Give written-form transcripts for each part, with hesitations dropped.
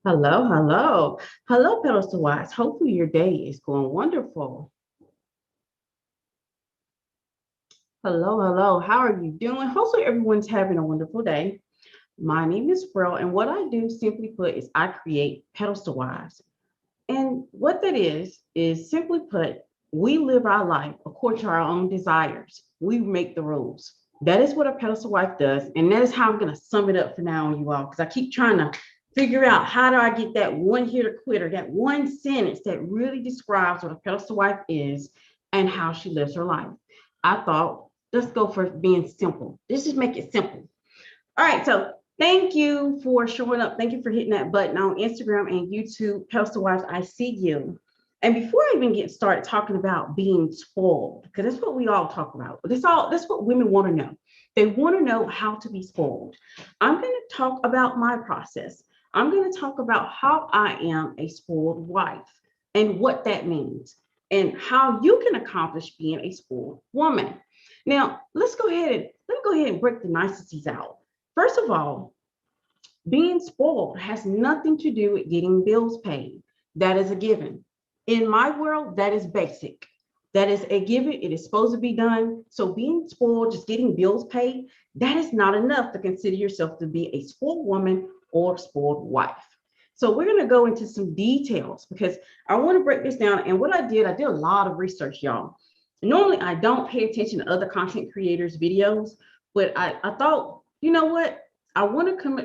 Hello, hello. Hello, Pedals to Wise. Hopefully your day is going wonderful. Hello, hello. How are you doing? Hopefully everyone's having a wonderful day. My name is Brill, and what I do, simply put, is I create Pedals to Wise. And what that is simply put, we live our life according to our own desires. We make the rules. That is what a pedestal wife does. And that is how I'm going to sum it up for now on you all, because I keep trying to figure out how do I get that one hitter quitter, that one sentence that really describes what a pedestal wife is and how she lives her life. I thought, let's go for being simple. Let's just make it simple. All right, so thank you for showing up. Thank you for hitting that button on Instagram and YouTube. Pastor Wives, I see you. And before I even get started talking about being spoiled, because that's what we all talk about. That's what women want to know. They want to know how to be spoiled. I'm going to talk about my process. I'm going to talk about how I am a spoiled wife and what that means and how you can accomplish being a spoiled woman. Now, let me go ahead and break the niceties out. First of all, being spoiled has nothing to do with getting bills paid. That is a given. In my world, that is basic. That is a given. It is supposed to be done. So being spoiled, just getting bills paid, that is not enough to consider yourself to be a spoiled woman or spoiled wife. So we're going to go into some details because I want to break this down. And what I did a lot of research, y'all. Normally, I don't pay attention to other content creators' videos, but I thought, you know what? I want to come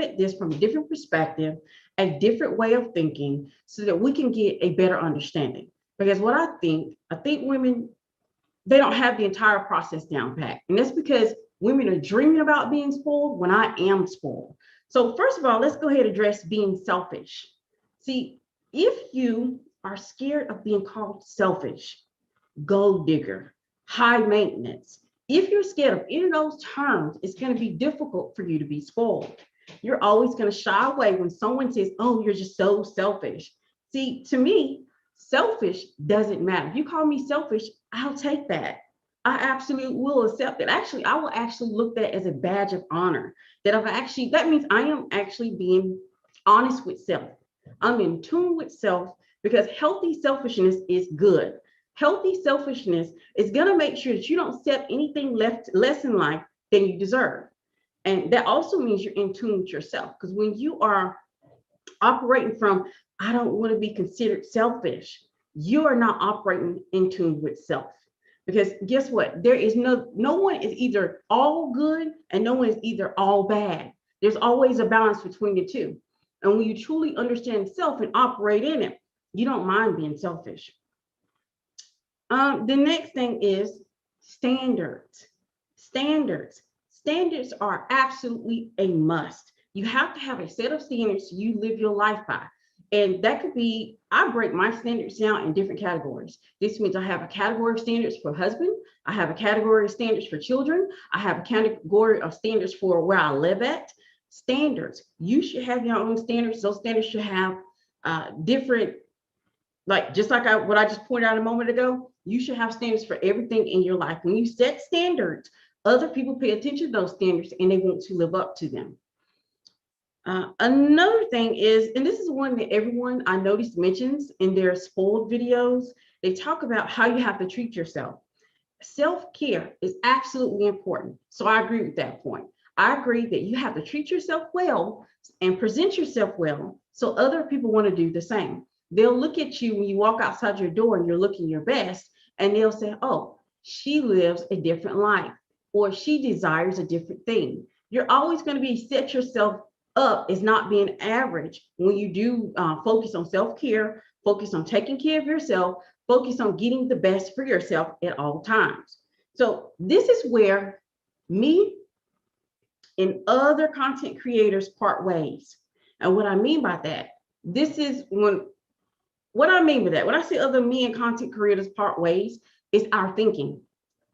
at this from a different perspective, a different way of thinking, so that we can get a better understanding. Because what I think women, they don't have the entire process down pat. And that's because women are dreaming about being spoiled when I am spoiled. So, first of all, let's go ahead and address being selfish. See, if you are scared of being called selfish, gold digger, high maintenance. If you're scared of any of those terms, it's going to be difficult for you to be spoiled. You're always going to shy away when someone says, "Oh, you're just so selfish." See, to me, selfish doesn't matter. If you call me selfish, I'll take that. I absolutely will accept it. Actually, I will actually look at that as a badge of honor. That means I am actually being honest with self. I'm in tune with self because healthy selfishness is good. Healthy selfishness is going to make sure that you don't accept anything less in life than you deserve. And that also means you're in tune with yourself. Because when you are operating from, I don't want to be considered selfish, you are not operating in tune with self. Because guess what? There is no one is either all good and no one is either all bad. There's always a balance between the two. And when you truly understand self and operate in it, you don't mind being selfish. The next thing is standards. Standards. Standards are absolutely a must. You have to have a set of standards you live your life by. And that could be, I break my standards down in different categories. This means I have a category of standards for husband. I have a category of standards for children. I have a category of standards for where I live at. Standards. You should have your own standards. Those standards should have different, like just like what I just pointed out a moment ago, you should have standards for everything in your life. When you set standards, other people pay attention to those standards and they want to live up to them. Another thing is, and this is one that everyone I noticed mentions in their spoiled videos, they talk about how you have to treat yourself. Self-care is absolutely important. So I agree with that point. I agree that you have to treat yourself well and present yourself well so other people want to do the same. They'll look at you when you walk outside your door and you're looking your best, and they'll say, "Oh, she lives a different life," or "She desires a different thing." You're always going to be set yourself up as not being average when you do focus on self-care, focus on taking care of yourself, focus on getting the best for yourself at all times. So this is where me and other content creators part ways. And what I mean by that, this is when what I mean by that, when I say other me and content creators part ways, is our thinking.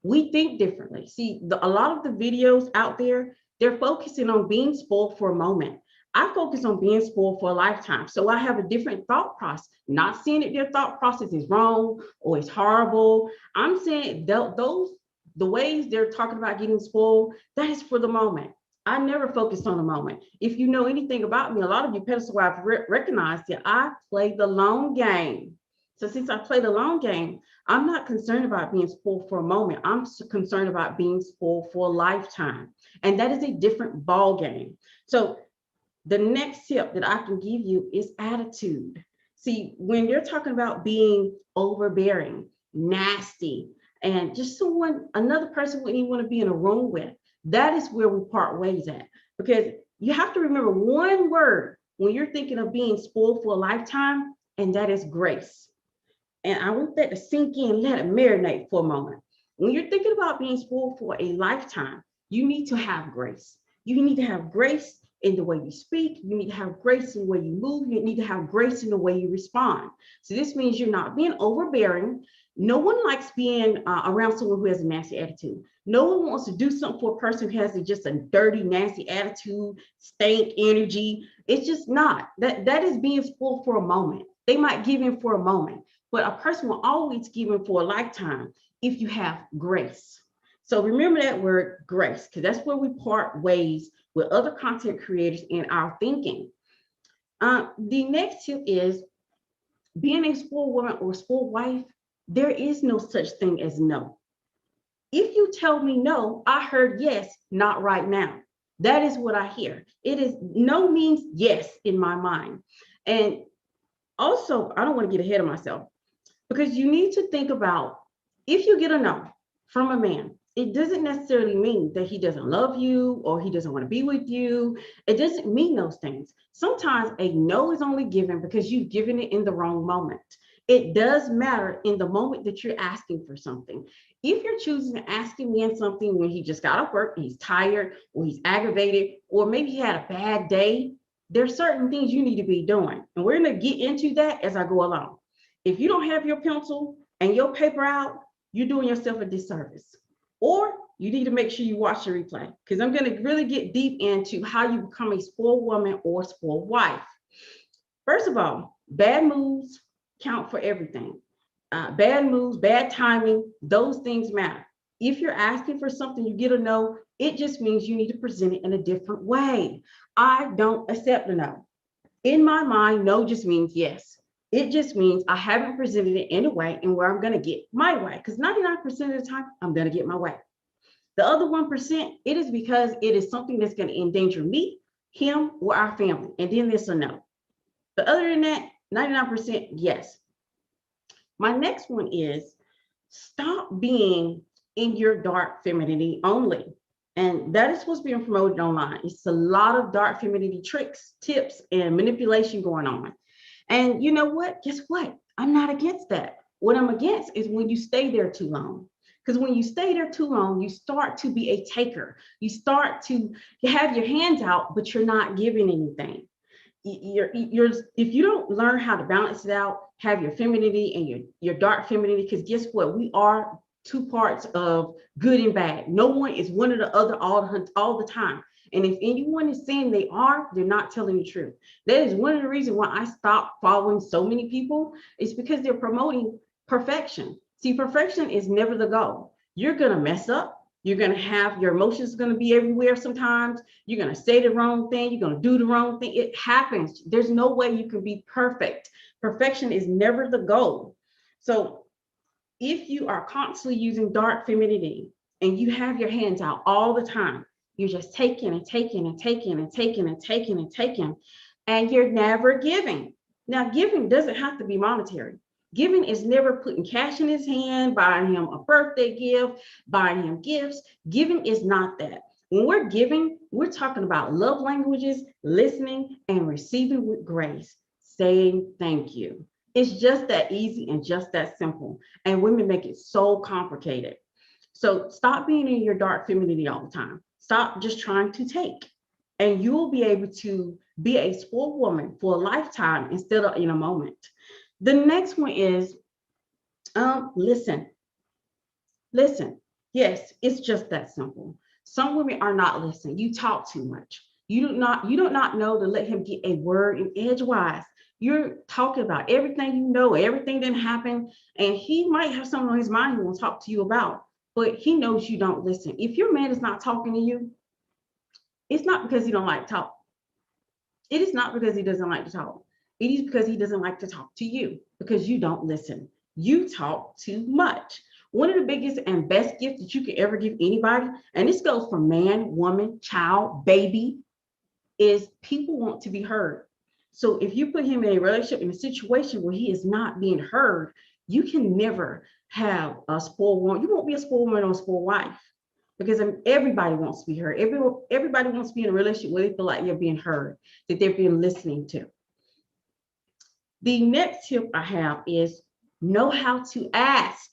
We think differently. See, a lot of the videos out there, they're focusing on being spoiled for a moment. I focus on being spoiled for a lifetime. So I have a different thought process, not saying that their thought process is wrong or it's horrible. I'm saying those, the ways they're talking about getting spoiled, that is for the moment. I never focused on the moment. If you know anything about me, a lot of you pedestal wives recognize that I play the long game. So since I play the long game, I'm not concerned about being spoiled for a moment. I'm concerned about being spoiled for a lifetime. And that is a different ball game. So the next tip that I can give you is attitude. See, when you're talking about being overbearing, nasty, and just someone, another person wouldn't even want to be in a room with, that is where we part ways at. Because you have to remember one word when you're thinking of being spoiled for a lifetime, and that is grace. And I want that to sink in, let it marinate for a moment. When you're thinking about being spoiled for a lifetime, you need to have grace. You need to have grace in the way you speak. You need to have grace in the way you move. You need to have grace in the way you respond. So this means you're not being overbearing. No one likes being around someone who has a nasty attitude. No one wants to do something for a person who has just a dirty, nasty attitude, stank energy. It's just not. That is being spoiled for a moment. They might give in for a moment, but a person will always give in for a lifetime if you have grace. So remember that word grace, because that's where we part ways with other content creators in our thinking. The next tip is being a spoiled woman or spoiled wife. There is no such thing as no. If you tell me no, I heard yes, not right now. That is what I hear. It is no means yes in my mind. And also, I don't want to get ahead of myself, because you need to think about, if you get a no from a man, it doesn't necessarily mean that he doesn't love you or he doesn't want to be with you. It doesn't mean those things. Sometimes a no is only given because you've given it in the wrong moment. It does matter in the moment that you're asking for something. If you're choosing to ask him in something when he just got off work, he's tired, or he's aggravated, or maybe he had a bad day, there's certain things you need to be doing. And we're going to get into that as I go along. If you don't have your pencil and your paper out, you're doing yourself a disservice. Or you need to make sure you watch the replay, because I'm going to really get deep into how you become a spoiled woman or spoiled wife. First of all, bad moves count for everything. Bad moves, bad timing, those things matter. If you're asking for something, you get a no, it just means you need to present it in a different way. I don't accept a no. In my mind, no just means yes. It just means I haven't presented it in a way and where I'm going to get my way. Because 99% of the time, I'm going to get my way. The other 1%, it is because it is something that's going to endanger me, him, or our family. And then there's a no. But other than that, 99% yes. My next one is stop being in your dark femininity only. And that is what's being promoted online. It's a lot of dark femininity tricks, tips, and manipulation going on. And you know what? Guess what? I'm not against that. What I'm against is when you stay there too long. Because when you stay there too long, you start to be a taker. You start to have your hands out, but you're not giving anything. If you don't learn how to balance it out, have your femininity and your dark femininity, because guess what? We are two parts of good and bad. No one is one or the other all the time. And if anyone is saying they are, they're not telling the truth. That is one of the reasons why I stopped following so many people. It's because they're promoting perfection. See, perfection is never the goal. You're going to mess up. You're going to have your emotions going to be everywhere sometimes. You're going to say the wrong thing. You're going to do the wrong thing. It happens. There's no way you can be perfect. Perfection is never the goal. So if you are constantly using dark femininity and you have your hands out all the time, you're just taking and taking and taking and taking and taking and taking, and you're never giving. Now, giving doesn't have to be monetary. Giving is never putting cash in his hand, buying him a birthday gift, buying him gifts. Giving is not that. When we're giving, we're talking about love languages, listening, and receiving with grace, saying thank you. It's just that easy and just that simple. And women make it so complicated. So stop being in your dark femininity all the time. Stop just trying to take. And you'll be able to be a spoiled woman for a lifetime instead of in a moment. The next one is listen. Listen. Yes, it's just that simple. Some women are not listening. You talk too much. You do not know to let him get a word in edgewise. You're talking about everything you know, everything that happened, and he might have something on his mind he wants to talk to you about, but he knows you don't listen. If your man is not talking to you, It's not because he don't like to talk. It is not because he doesn't like to talk. It is because he doesn't like to talk to you because you don't listen. You talk too much. One of the biggest and best gifts that you could ever give anybody, and this goes for man, woman, child, baby, is people want to be heard. So if you put him in a relationship, in a situation where he is not being heard, you can never have a spoiled woman. You won't be a spoiled woman or a spoiled wife because everybody wants to be heard. Everybody wants to be in a relationship where they feel like you're being heard, that they're being listening to. The next tip I have is know how to ask.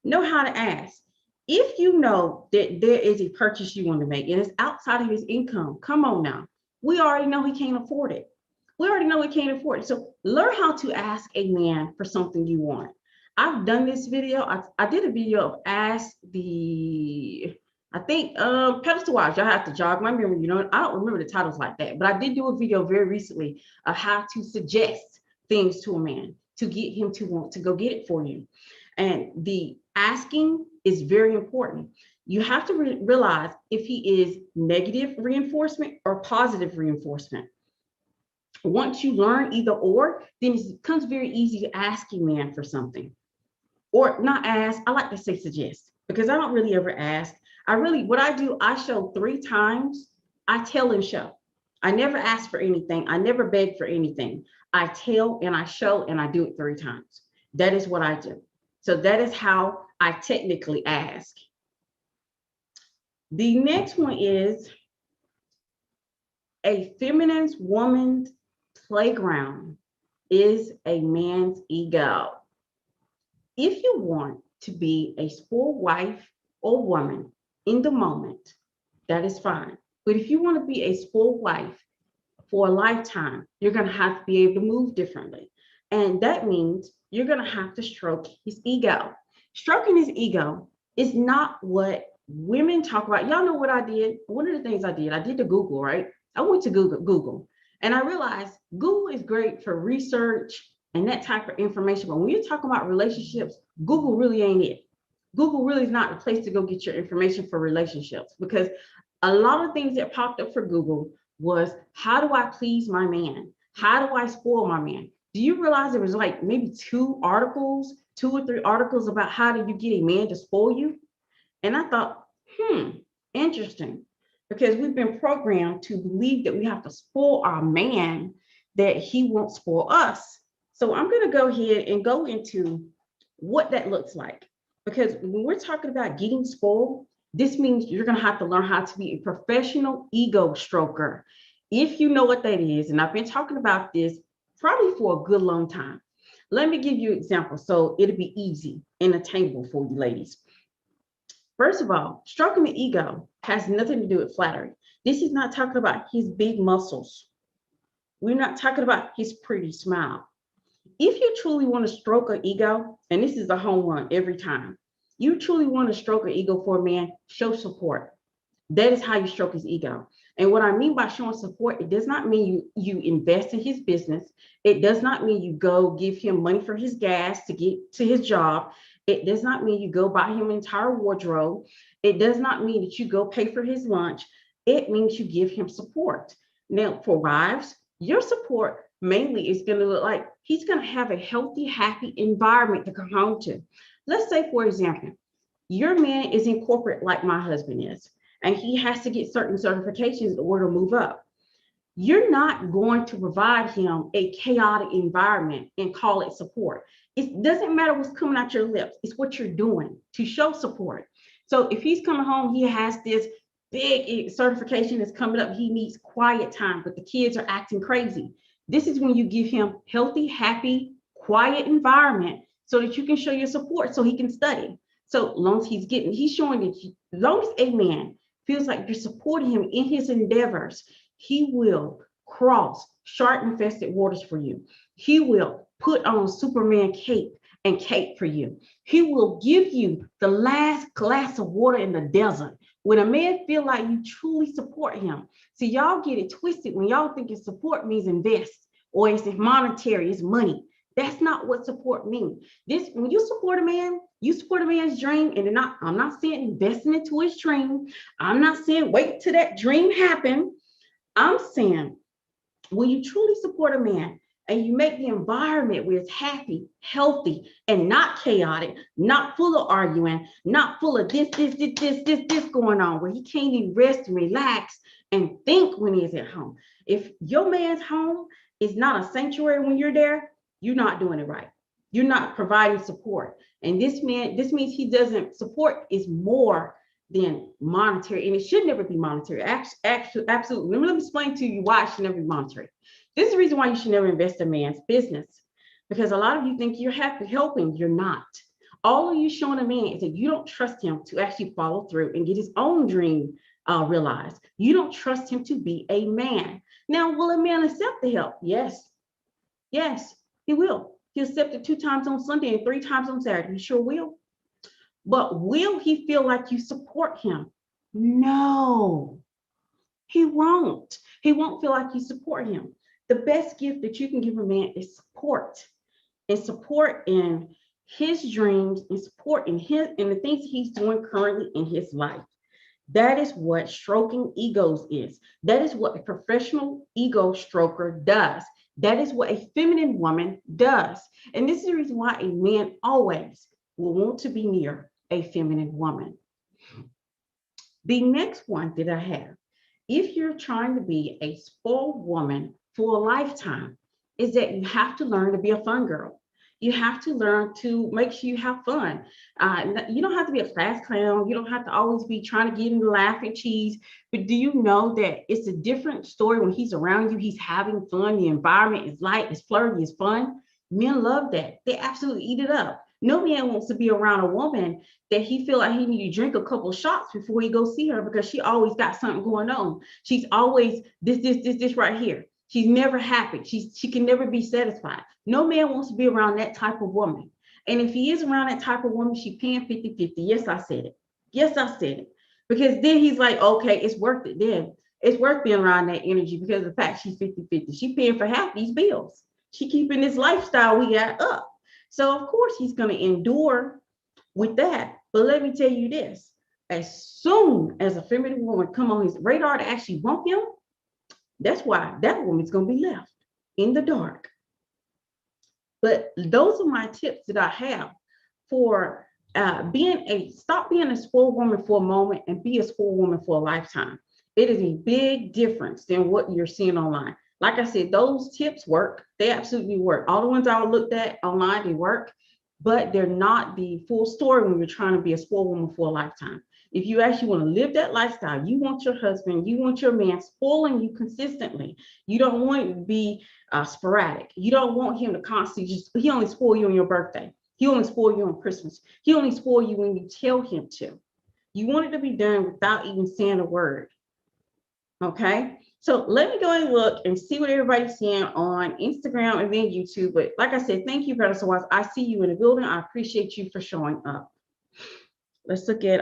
Know how to ask. If you know that there is a purchase you want to make and it's outside of his income, come on now. We already know he can't afford it. We already know he can't afford it. So learn how to ask a man for something you want. I've done this video. I did a video of ask the, I think, pedestal wise. Y'all have to jog my memory. You know, I don't remember the titles like that, but I did do a video very recently of how to suggest things to a man to get him to want to go get it for you. And the asking is very important. You have to realize if he is negative reinforcement or positive reinforcement. Once you learn either or, then it becomes very easy to ask a man for something. Or not ask, I like to say suggest, because I don't really ever ask. What I do, I show 3 times, I tell and show. I never ask for anything. I never beg for anything. I tell and I show and I do it 3 times. That is what I do. So that is how I technically ask. The next one is a feminine woman's playground is a man's ego. If you want to be a spoiled wife or woman in the moment, that is fine. But if you want to be a spoiled wife for a lifetime, you're going to have to be able to move differently. And that means you're going to have to stroke his ego. Stroking his ego is not what women talk about. Y'all know what I did? One of the things I did the Google, right? I went to Google, and I realized Google is great for research and that type of information. But when you're talking about relationships, Google really ain't it. Google really is not the place to go get your information for relationships, because a lot of things that popped up for Google was, how do I please my man? How do I spoil my man? Do you realize there was like maybe 2 or 3 articles about how do you get a man to spoil you? And I thought, interesting, because we've been programmed to believe that we have to spoil our man, that he won't spoil us. So I'm going to go ahead and go into what that looks like. Because when we're talking about getting spoiled, this means you're going to have to learn how to be a professional ego stroker. If you know what that is, and I've been talking about this probably for a good long time. Let me give you an example so it'll be easy and attainable for you ladies. First of all, stroking the ego has nothing to do with flattery. This is not talking about his big muscles. We're not talking about his pretty smile. If you truly want to stroke an ego, and this is a home run every time, you truly want to stroke an ego for a man, show support. That is how you stroke his ego. And what I mean by showing support, it does not mean you invest in his business. It does not mean you go give him money for his gas to get to his job. It does not mean you go buy him an entire wardrobe. It does not mean that you go pay for his lunch. It means you give him support. Now, for wives, your support mainly is going to look like he's going to have a healthy, happy environment to come home to. Let's say, for example, your man is in corporate like my husband is, and he has to get certain certifications in order to move up. You're not going to provide him a chaotic environment and call it support. It doesn't matter what's coming out your lips. It's what you're doing to show support. So if he's coming home, he has this big certification that's coming up. He needs quiet time, but the kids are acting crazy. This is when you give him healthy, happy, quiet environment so that you can show your support so he can study. So long as he's showing that as long as a man feels like you're supporting him in his endeavors, he will cross shark-infested waters for you. He will put on Superman cape and cape for you. He will give you the last glass of water in the desert. When a man feel like you truly support him. See, y'all get it twisted when y'all think support means invest, or it's monetary, it's money. That's not what support means. This when you support a man, you support a man's dream, and I'm not saying investing into his dream. I'm not saying wait till that dream happen. I'm saying when you truly support a man and you make the environment where it's happy, healthy, and not chaotic, not full of arguing, not full of this going on, where he can't even rest and relax and think when he's at home. If your man's home is not a sanctuary when you're there, you're not doing it right. You're not providing support. And this means he doesn't support is more than monetary, and it should never be monetary. Absolutely. Let me explain to you why it should never be monetary. This is the reason why you should never invest in a man's business, because a lot of you think you're happy helping. You're not. All of you showing a man is that you don't trust him to actually follow through and get his own dream realized. You don't trust him to be a man. Now, will a man accept the help? Yes. Yes, he will. He'll accept it 2 times on Sunday and 3 times on Saturday. He sure will. But will he feel like you support him? No, he won't. He won't feel like you support him. The best gift that you can give a man is support, and support in his dreams, and support in the things he's doing currently in his life. That is what stroking egos is. That is what a professional ego stroker does. That is what a feminine woman does. And this is the reason why a man always will want to be near a feminine woman. The next one that I have, if you're trying to be a spoiled woman for a lifetime, is that you have to learn to be a fun girl. You have to learn to make sure you have fun. You don't have to be a class clown. You don't have to always be trying to get him to laugh and cheese. But do you know that it's a different story when he's around you? He's having fun. The environment is light, it's flirty, it's fun. Men love that. They absolutely eat it up. No man wants to be around a woman that he feel like he need to drink a couple shots before he go see her, because she always got something going on. She's always this right here. She's never happy. She can never be satisfied. No man wants to be around that type of woman. And if he is around that type of woman, she's paying 50-50. Yes, I said it. Yes, I said it. Because then he's like, okay, it's worth it then. It's worth being around that energy because of the fact she's 50-50. She's paying for half these bills. She keeping this lifestyle we got up. So of course he's going to endure with that. But let me tell you this. As soon as a feminine woman come on his radar to actually want him, that's why that woman's going to be left in the dark. But those are my tips that I have for stop being a spoiled woman for a moment and be a spoiled woman for a lifetime. It is a big difference than what you're seeing online. Like I said, those tips work. They absolutely work. All the ones I looked at online, they work, but they're not the full story when you're trying to be a spoiled woman for a lifetime. If you actually want to live that lifestyle, you want your husband, you want your man spoiling you consistently. You don't want it to be sporadic. You don't want him to constantly he only spoil you on your birthday. He only spoil you on Christmas. He only spoil you when you tell him to. You want it to be done without even saying a word. Okay. So let me go and look and see what everybody's saying on Instagram and then YouTube. But like I said, thank you, Brother Sawaz. I see you in the building. I appreciate you for showing up. Let's look at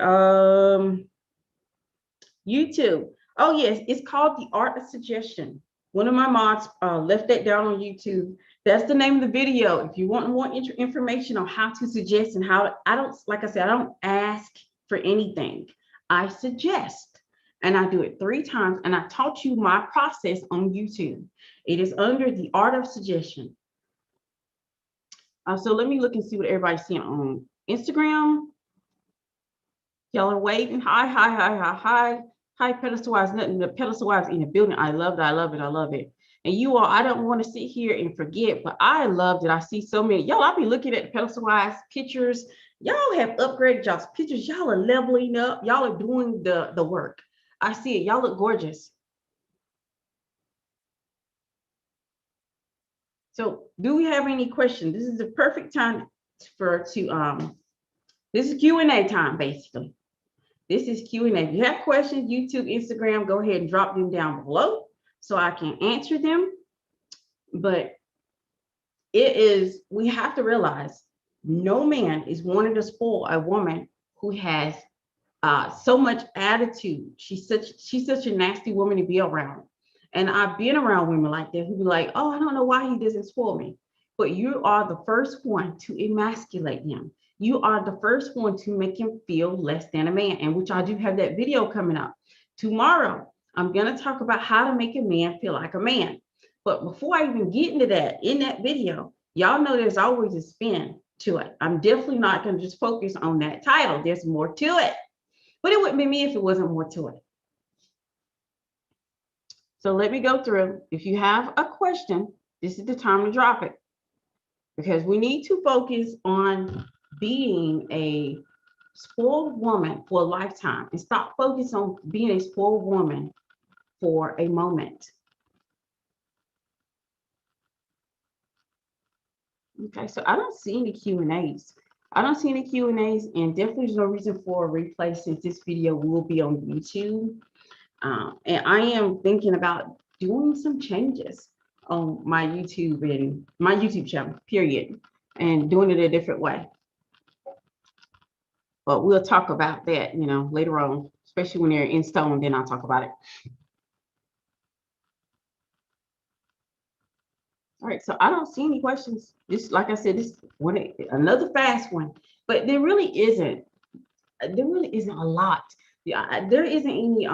YouTube. Oh, yes, it's called The Art of Suggestion. One of my mods left that down on YouTube. That's the name of the video. If you want more information on how to suggest and how I don't, like I said, I don't ask for anything. I suggest, and I do it 3 times, and I taught you my process on YouTube. It is under The Art of Suggestion. So let me look and see what everybody's seeing on Instagram. Y'all are waving. Hi, pedestal wives. Nothing. The pedestal wives in the building. I love it. I love it. I love it. And you all, I don't want to sit here and forget, but I love that I see so many. Y'all, I'll be looking at the pedestal wives pictures. Y'all have upgraded y'all's pictures. Y'all are leveling up. Y'all are doing the work. I see it. Y'all look gorgeous. So do we have any questions? This is the perfect time this is Q&A time, basically. This is Q&A. If you have questions, YouTube, Instagram, go ahead and drop them down below so I can answer them. But we have to realize no man is wanting to spoil a woman who has so much attitude. She's such a nasty woman to be around. And I've been around women like that who be like, oh, I don't know why he doesn't spoil me. but you are the first one to emasculate him. You are the first one to make him feel less than a man, and which I do have that video coming up. Tomorrow, I'm going to talk about how to make a man feel like a man. But before I even get into that, in that video, y'all know there's always a spin to it. I'm definitely not going to just focus on that title. There's more to it. But it wouldn't be me if it wasn't more to it. So let me go through. If you have a question, this is the time to drop it, because we need to focus on being a spoiled woman for a lifetime and stop focusing on being a spoiled woman for a moment. Okay, so I don't see any Q&As. I don't see any Q&As, and definitely there's no reason for a replay since this video will be on YouTube. And I am thinking about doing some changes on my YouTube and my YouTube channel, period, and doing it a different way. But we'll talk about that, later on, especially when they're in stone, then I'll talk about it. All right, so I don't see any questions. This, like I said, this one, another fast one, but there really isn't a lot. Yeah, there isn't any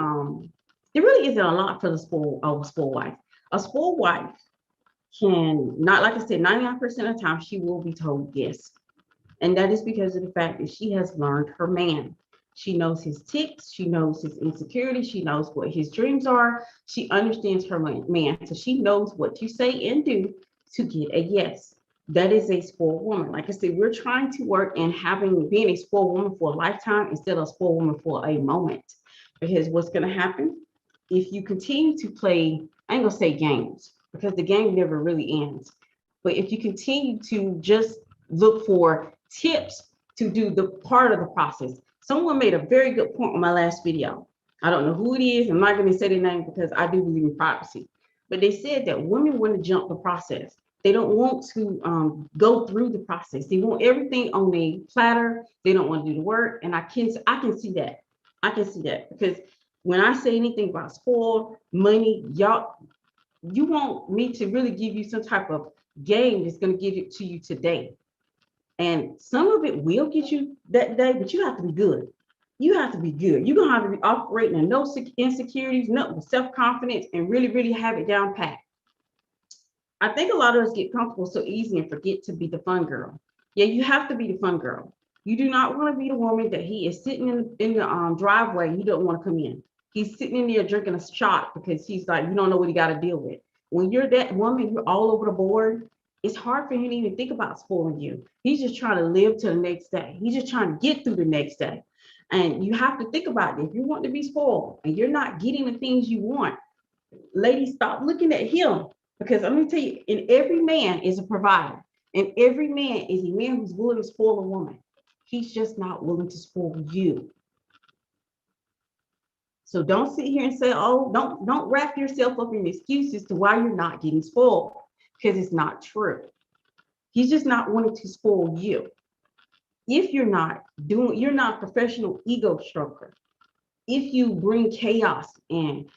there really isn't a lot for the spoiled wife. A spoiled wife can not, like I said, 99% of the time she will be told yes. And that is because of the fact that she has learned her man. She knows his tics, she knows his insecurity, she knows what his dreams are, she understands her man. So she knows what to say and do to get a yes. That is a spoiled woman. Like I said, we're trying to work in being a spoiled woman for a lifetime instead of a spoiled woman for a moment. Because what's going to happen if you continue to play, I ain't gonna say games, because the game never really ends. But if you continue to just look for tips to do the part of the process. Someone made a very good point on my last video. I don't know who it is. I'm not going to say their name because I do believe in privacy. But they said that women want to jump the process. They don't want to go through the process. They want everything on a platter. They don't want to do the work. And I can see that. I can see that because when I say anything about spoil, money, you want me to really give you some type of game that's going to give it to you today. And some of it will get you that day, but you have to be good. You have to be good. You're going to have to be operating in no insecurities, no self-confidence, and really, really have it down pat. I think a lot of us get comfortable so easy and forget to be the fun girl. Yeah, you have to be the fun girl. You do not want to be the woman that he is sitting in the driveway and he don't want to come in. He's sitting in there drinking a shot because he's like, you don't know what he got to deal with. When you're that woman, you're all over the board. It's hard for him to even think about spoiling you. He's just trying to live to the next day. He's just trying to get through the next day. And you have to think about it. If you want to be spoiled and you're not getting the things you want, ladies, stop looking at him. Because I'm going to tell you, in every man is a provider. And every man is a man who's willing to spoil a woman. He's just not willing to spoil you. So don't sit here and say, oh, don't wrap yourself up in excuses to why you're not getting spoiled, because it's not true. He's just not wanting to spoil you. If you're not a professional ego stroker, if you bring chaos and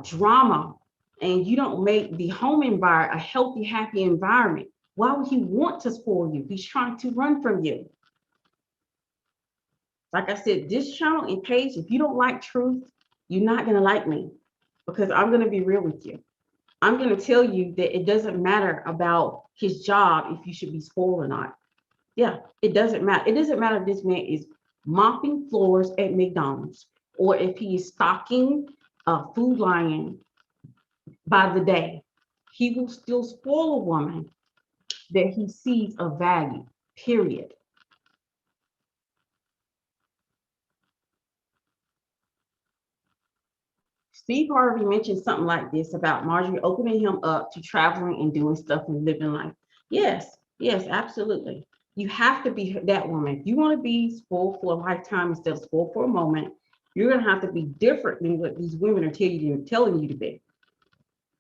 drama and you don't make the home environment a healthy, happy environment, why would he want to spoil you? He's trying to run from you. Like I said, this channel and page, if you don't like truth, you're not going to like me, because I'm going to be real with you. I'm going to tell you that it doesn't matter about his job if you should be spoiled or not. Yeah, it doesn't matter. It doesn't matter if this man is mopping floors at McDonald's or if he is stocking Food Lion by the day. He will still spoil a woman that he sees of value, period. Steve Harvey mentioned something like this about Marjorie opening him up to traveling and doing stuff and living life. Yes, yes, absolutely. You have to be that woman. If you want to be spoiled for a lifetime instead of spoiled for a moment, you're going to have to be different than what these women are telling you to be.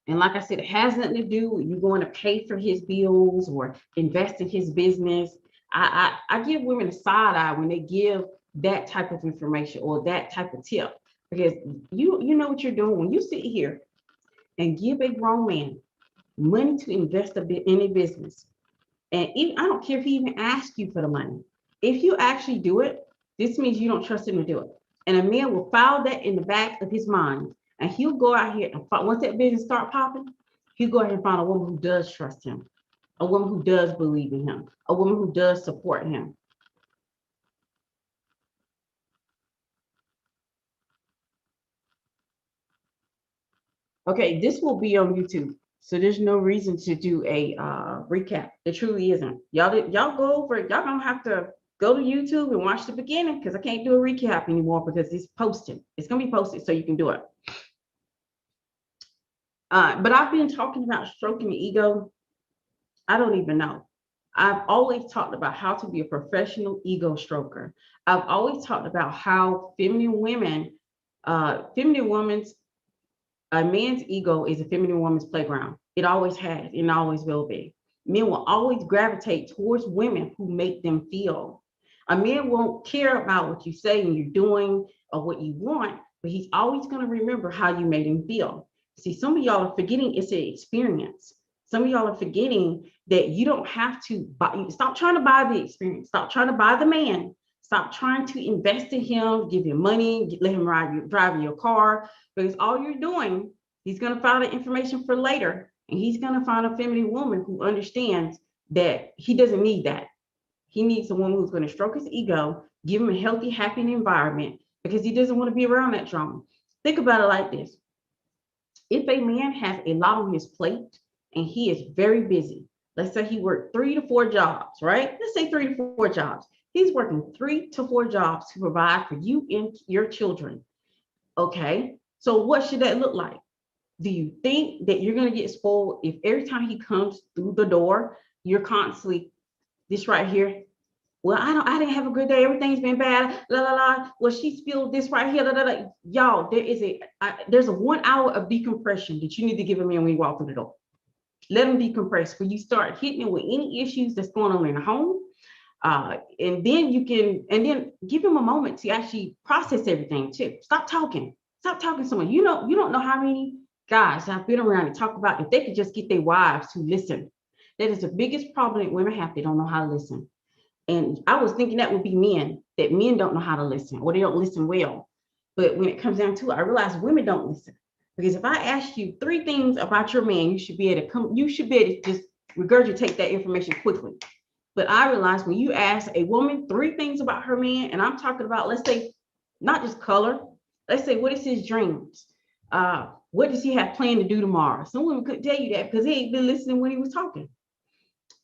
And like I said, it has nothing to do with you going to pay for his bills or invest in his business. I give women a side eye when they give that type of information or that type of tip. Because you know what you're doing when you sit here and give a grown man money to invest a bit in a business. And even, I don't care if he even asks you for the money. If you actually do it, this means you don't trust him to do it. And a man will file that in the back of his mind. And he'll go out here and once that business start popping, he'll go ahead and find a woman who does trust him, a woman who does believe in him, a woman who does support him. Okay, this will be on YouTube. So there's no reason to do a recap. It truly isn't. Y'all go over it. Y'all gonna have to go to YouTube and watch the beginning because I can't do a recap anymore because it's posted. It's gonna be posted so you can do it. But I've been talking about stroking the ego. I don't even know. I've always talked about how to be a professional ego stroker. I've always talked about how feminine women's a man's ego is a feminine woman's playground. It always has and always will be. Men will always gravitate towards women who make them feel. A man won't care about what you say and you're doing or what you want, but he's always going to remember how you made him feel. See, some of y'all are forgetting it's an experience. Some of y'all are forgetting that you don't have to buy, stop trying to buy the experience. Stop trying to buy the man. Stop trying to invest in him, give him money, let him drive your car, because all you're doing, he's going to find the information for later, and he's going to find a feminine woman who understands that he doesn't need that. He needs a woman who's going to stroke his ego, give him a healthy, happy environment, because he doesn't want to be around that drama. Think about it like this. If a man has a lot on his plate and he is very busy, let's say he worked 3 to 4 jobs, right? Let's say 3 to 4 jobs. He's working 3 to 4 jobs to provide for you and your children. Okay, so what should that look like? Do you think that you're going to get spoiled if every time he comes through the door, you're constantly this right here? Well, I didn't have a good day. Everything's been bad. La la la. Well, she spilled this right here. La, la, la. Y'all, there's a 1 hour of decompression that you need to give him when you walk through the door. Let him decompress. When you start hitting him with any issues that's going on in the home, and then give him a moment to actually process everything too. Stop talking to someone. You don't know how many guys I've been around and talk about if they could just get their wives to listen. That is the biggest problem that women have. They don't know how to listen. And I was thinking that would be men, that men don't know how to listen or they don't listen well. But when it comes down to it, I realize women don't listen. Because if I ask you 3 things about your man, you should be able to just regurgitate that information quickly. But I realized when you ask a woman 3 things about her man, and I'm talking about, let's say, not just color, let's say, what is his dreams? What does he have planned to do tomorrow? Some women couldn't tell you that because he ain't been listening when he was talking.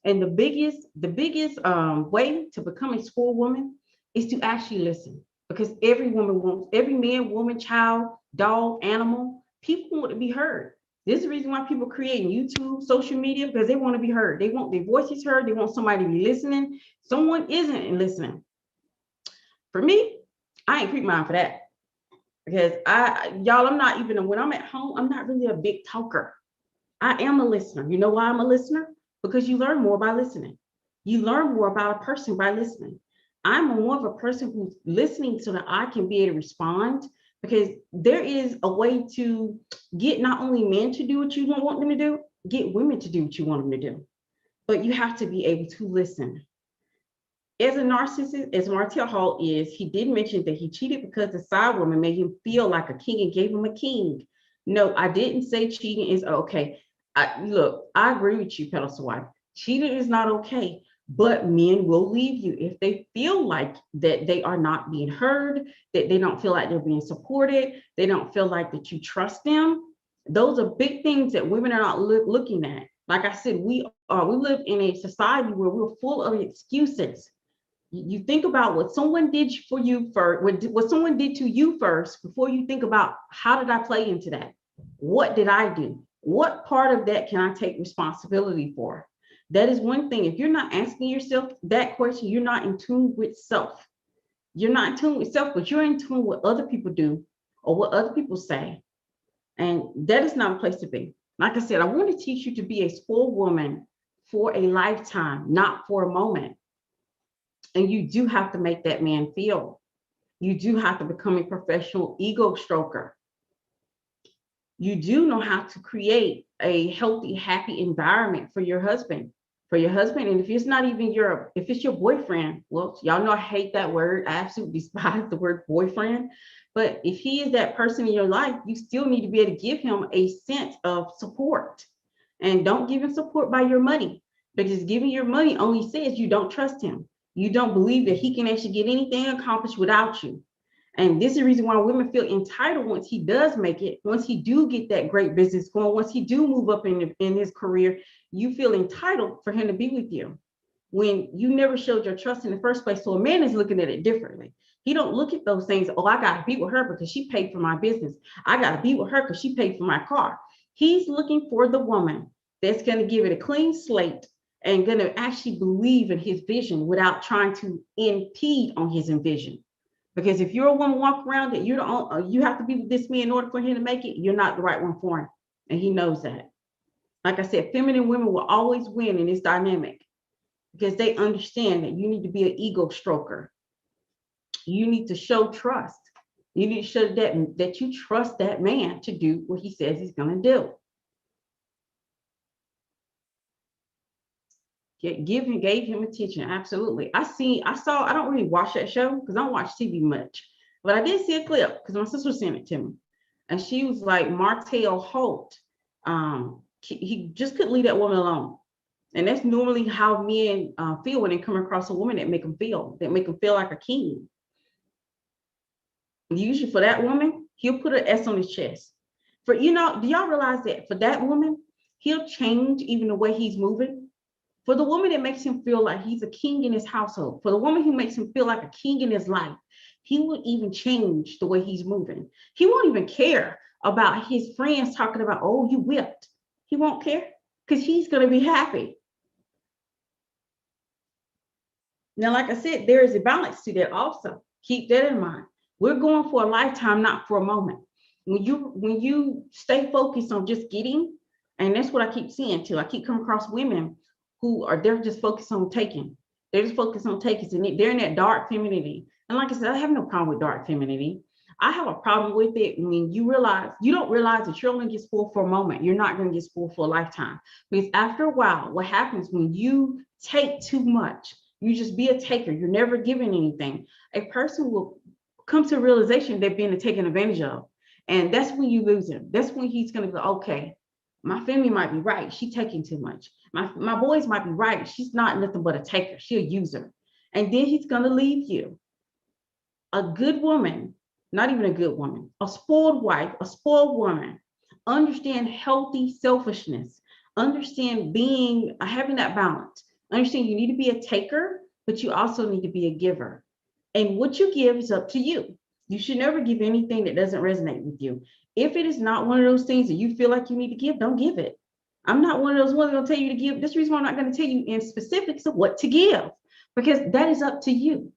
And the biggest way to become a spoiled woman is to actually listen. Because every man, woman, child, dog, animal, people want to be heard. This is the reason why people create YouTube, social media, because they want to be heard. They want their voices heard. They want somebody to be listening. Someone isn't listening. For me, I ain't creep mind for that. Because I'm not even, when I'm at home, I'm not really a big talker. I am a listener. You know why I'm a listener? Because you learn more by listening. You learn more about a person by listening. I'm more of a person who's listening so that I can be able to respond, because there is a way to get not only men to do what you want them to do, get women to do what you want them to do. But you have to be able to listen. As a narcissist, as Martell Hall is, he did mention that he cheated because the side woman made him feel like a king and gave him a king. No, I didn't say cheating is okay. Look, I agree with you, pedestal wife. Cheating is not okay, but men will leave you if they feel like that they are not being heard, that they don't feel like they're being supported, they don't feel like that you trust them. Those are big things that women are not looking at. Like I said, we live in a society where we're full of excuses. You think about what someone did for you first, what someone did to you first, before you think about how did I play into that? What did I do? What part of that can I take responsibility for? That is one thing. If you're not asking yourself that question, you're not in tune with self. You're not in tune with self, but you're in tune with what other people do or what other people say. And that is not a place to be. Like I said, I want to teach you to be a spoiled woman for a lifetime, not for a moment. And you do have to make that man feel. You do have to become a professional ego stroker. You do know how to create a healthy, happy environment for your husband. for your husband. And if it's not even if it's your boyfriend, well, y'all know I hate that word. I absolutely despise the word boyfriend. But if he is that person in your life, you still need to be able to give him a sense of support. And don't give him support by your money, because giving your money only says you don't trust him. You don't believe that he can actually get anything accomplished without you. And this is the reason why women feel entitled once he does make it, once he do get that great business going, once he do move up in his career, you feel entitled for him to be with you when you never showed your trust in the first place. So a man is looking at it differently. He don't look at those things. Oh, I got to be with her because she paid for my business. I got to be with her because she paid for my car. He's looking for the woman that's going to give it a clean slate and going to actually believe in his vision without trying to impede on his vision. Because if you're a woman walk around that you have to be with this man in order for him to make it, you're not the right one for him. And he knows that. Like I said, feminine women will always win in this dynamic because they understand that you need to be an ego stroker. You need to show trust. You need to show that you trust that man to do what he says he's going to do. Gave him attention. Absolutely. I don't really watch that show because I don't watch TV much, but I did see a clip because my sister sent it to me. And she was like, Martell Holt, he just couldn't leave that woman alone. And that's normally how men feel when they come across a woman that make them feel like a king. Usually for that woman, he'll put an S on his chest. Do y'all realize that for that woman, he'll change even the way he's moving? For the woman that makes him feel like he's a king in his household, for the woman who makes him feel like a king in his life, he would even change the way he's moving. He won't even care about his friends talking about, oh, you whipped. He won't care because he's going to be happy. Now, like I said, there is a balance to that also. Keep that in mind. We're going for a lifetime, not for a moment. When you stay focused on just getting, and that's what I keep seeing too. I keep coming across women they're just focused on taking. They're just focused on taking, and they're in that dark femininity. And like I said, I have no problem with dark femininity. I have a problem with it when you don't realize that you're only get spoiled for a moment. You're not going to get spoiled for a lifetime. Because after a while, what happens when you take too much, you just be a taker, you're never giving anything. A person will come to a realization they're being taken advantage of. And that's when you lose him. That's when he's going to go, okay, my family might be right. She's taking too much. My boys might be right. She's not nothing but a taker. She's a user. And then he's going to leave you. A good woman, not even a good woman, a spoiled wife, a spoiled woman, understand healthy selfishness, understand having that balance. Understand you need to be a taker, but you also need to be a giver. And what you give is up to you. You should never give anything that doesn't resonate with you. If it is not one of those things that you feel like you need to give, don't give it. I'm not one of those ones going to tell you to give. This reason why I'm not going to tell you in specifics of what to give, because that is up to you.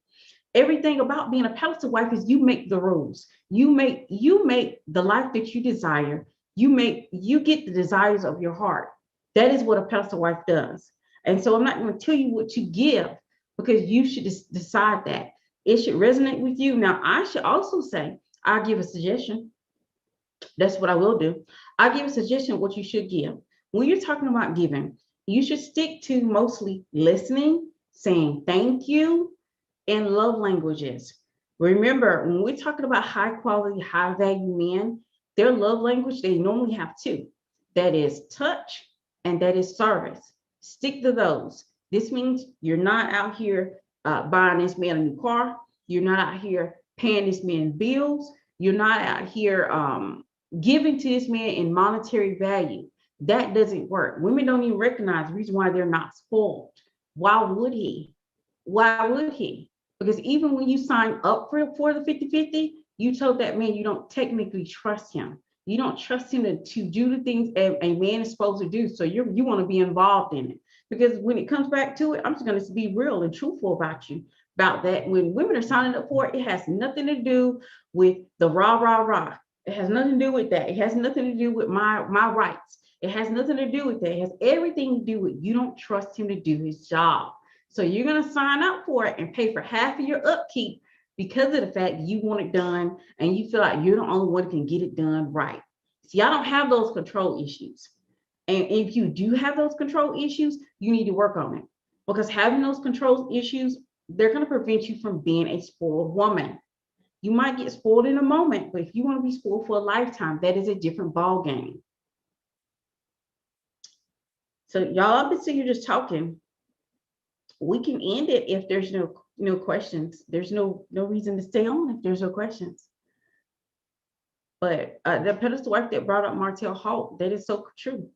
Everything about being a pedestal wife is you make the rules. You make the life that you desire. You get the desires of your heart. That is what a pedestal wife does. And so I'm not going to tell you what you give, because you should just decide that it should resonate with you. Now, I should also say, I'll give a suggestion. That's what I will do. I'll give a suggestion of what you should give. When you're talking about giving, you should stick to mostly listening, saying thank you, and love languages. Remember, when we're talking about high quality, high value men, their love language, they normally have two. That is touch and that is service. Stick to those. This means you're not out here buying this man a new car. You're not out here paying this man bills. You're not out here giving to this man in monetary value. That doesn't work. Women don't even recognize the reason why they're not spoiled. Why would he? Why would he? Because even when you sign up for the 50-50, you told that man you don't technically trust him. You don't trust him to do the things a man is supposed to do. So you want to be involved in it. Because when it comes back to it, I'm just going to be real and truthful about that. When women are signing up for it, it has nothing to do with the rah. It has nothing to do with that. It has nothing to do with my rights. It has nothing to do with that. It has everything to do with you don't trust him to do his job. So you're going to sign up for it and pay for half of your upkeep because of the fact you want it done and you feel like you're the only one who can get it done right. See, I don't have those control issues. And if you do have those control issues, you need to work on it, because having those control issues, they're going to prevent you from being a spoiled woman. You might get spoiled in a moment, but if you want to be spoiled for a lifetime, that is a different ball game. So y'all, I've been sitting here just talking. We can end it if there's no questions. There's no reason to stay on if there's no questions. But the pedestal wife that brought up Martell Hall, that is so true.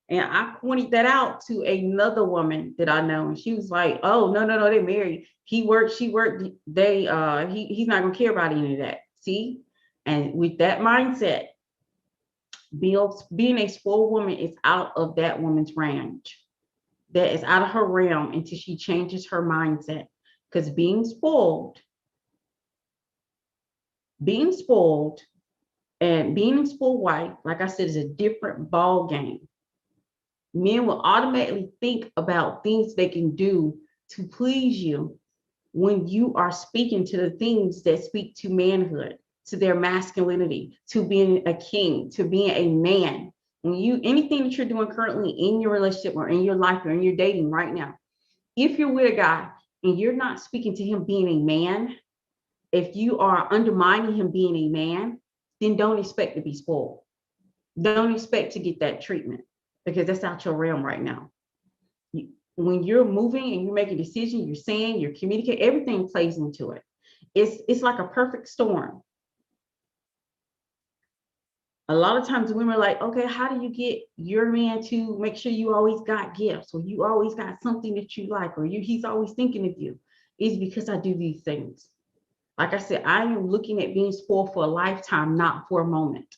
And I pointed that out to another woman that I know, and she was like, "Oh, no, they're married. He worked, she worked. He's not gonna care about any of that." See, and with that mindset, being a spoiled woman is out of that woman's range. That is out of her realm until she changes her mindset. Because being spoiled, and being a spoiled wife, like I said, is a different ball game. Men will automatically think about things they can do to please you when you are speaking to the things that speak to manhood, to their masculinity, to being a king, to being a man. When you, anything that you're doing currently in your relationship or in your life or in your dating right now, if you're with a guy and you're not speaking to him being a man, if you are undermining him being a man, then don't expect to be spoiled. Don't expect to get that treatment, because that's out your realm right now. When you're moving and you're making decisions, you're saying, you're communicating, everything plays into it. It's like a perfect storm. A lot of times women are like, okay, how do you get your man to make sure you always got gifts, or you always got something that you like, or he's always thinking of you? It's because I do these things. Like I said, I am looking at being spoiled for a lifetime, not for a moment.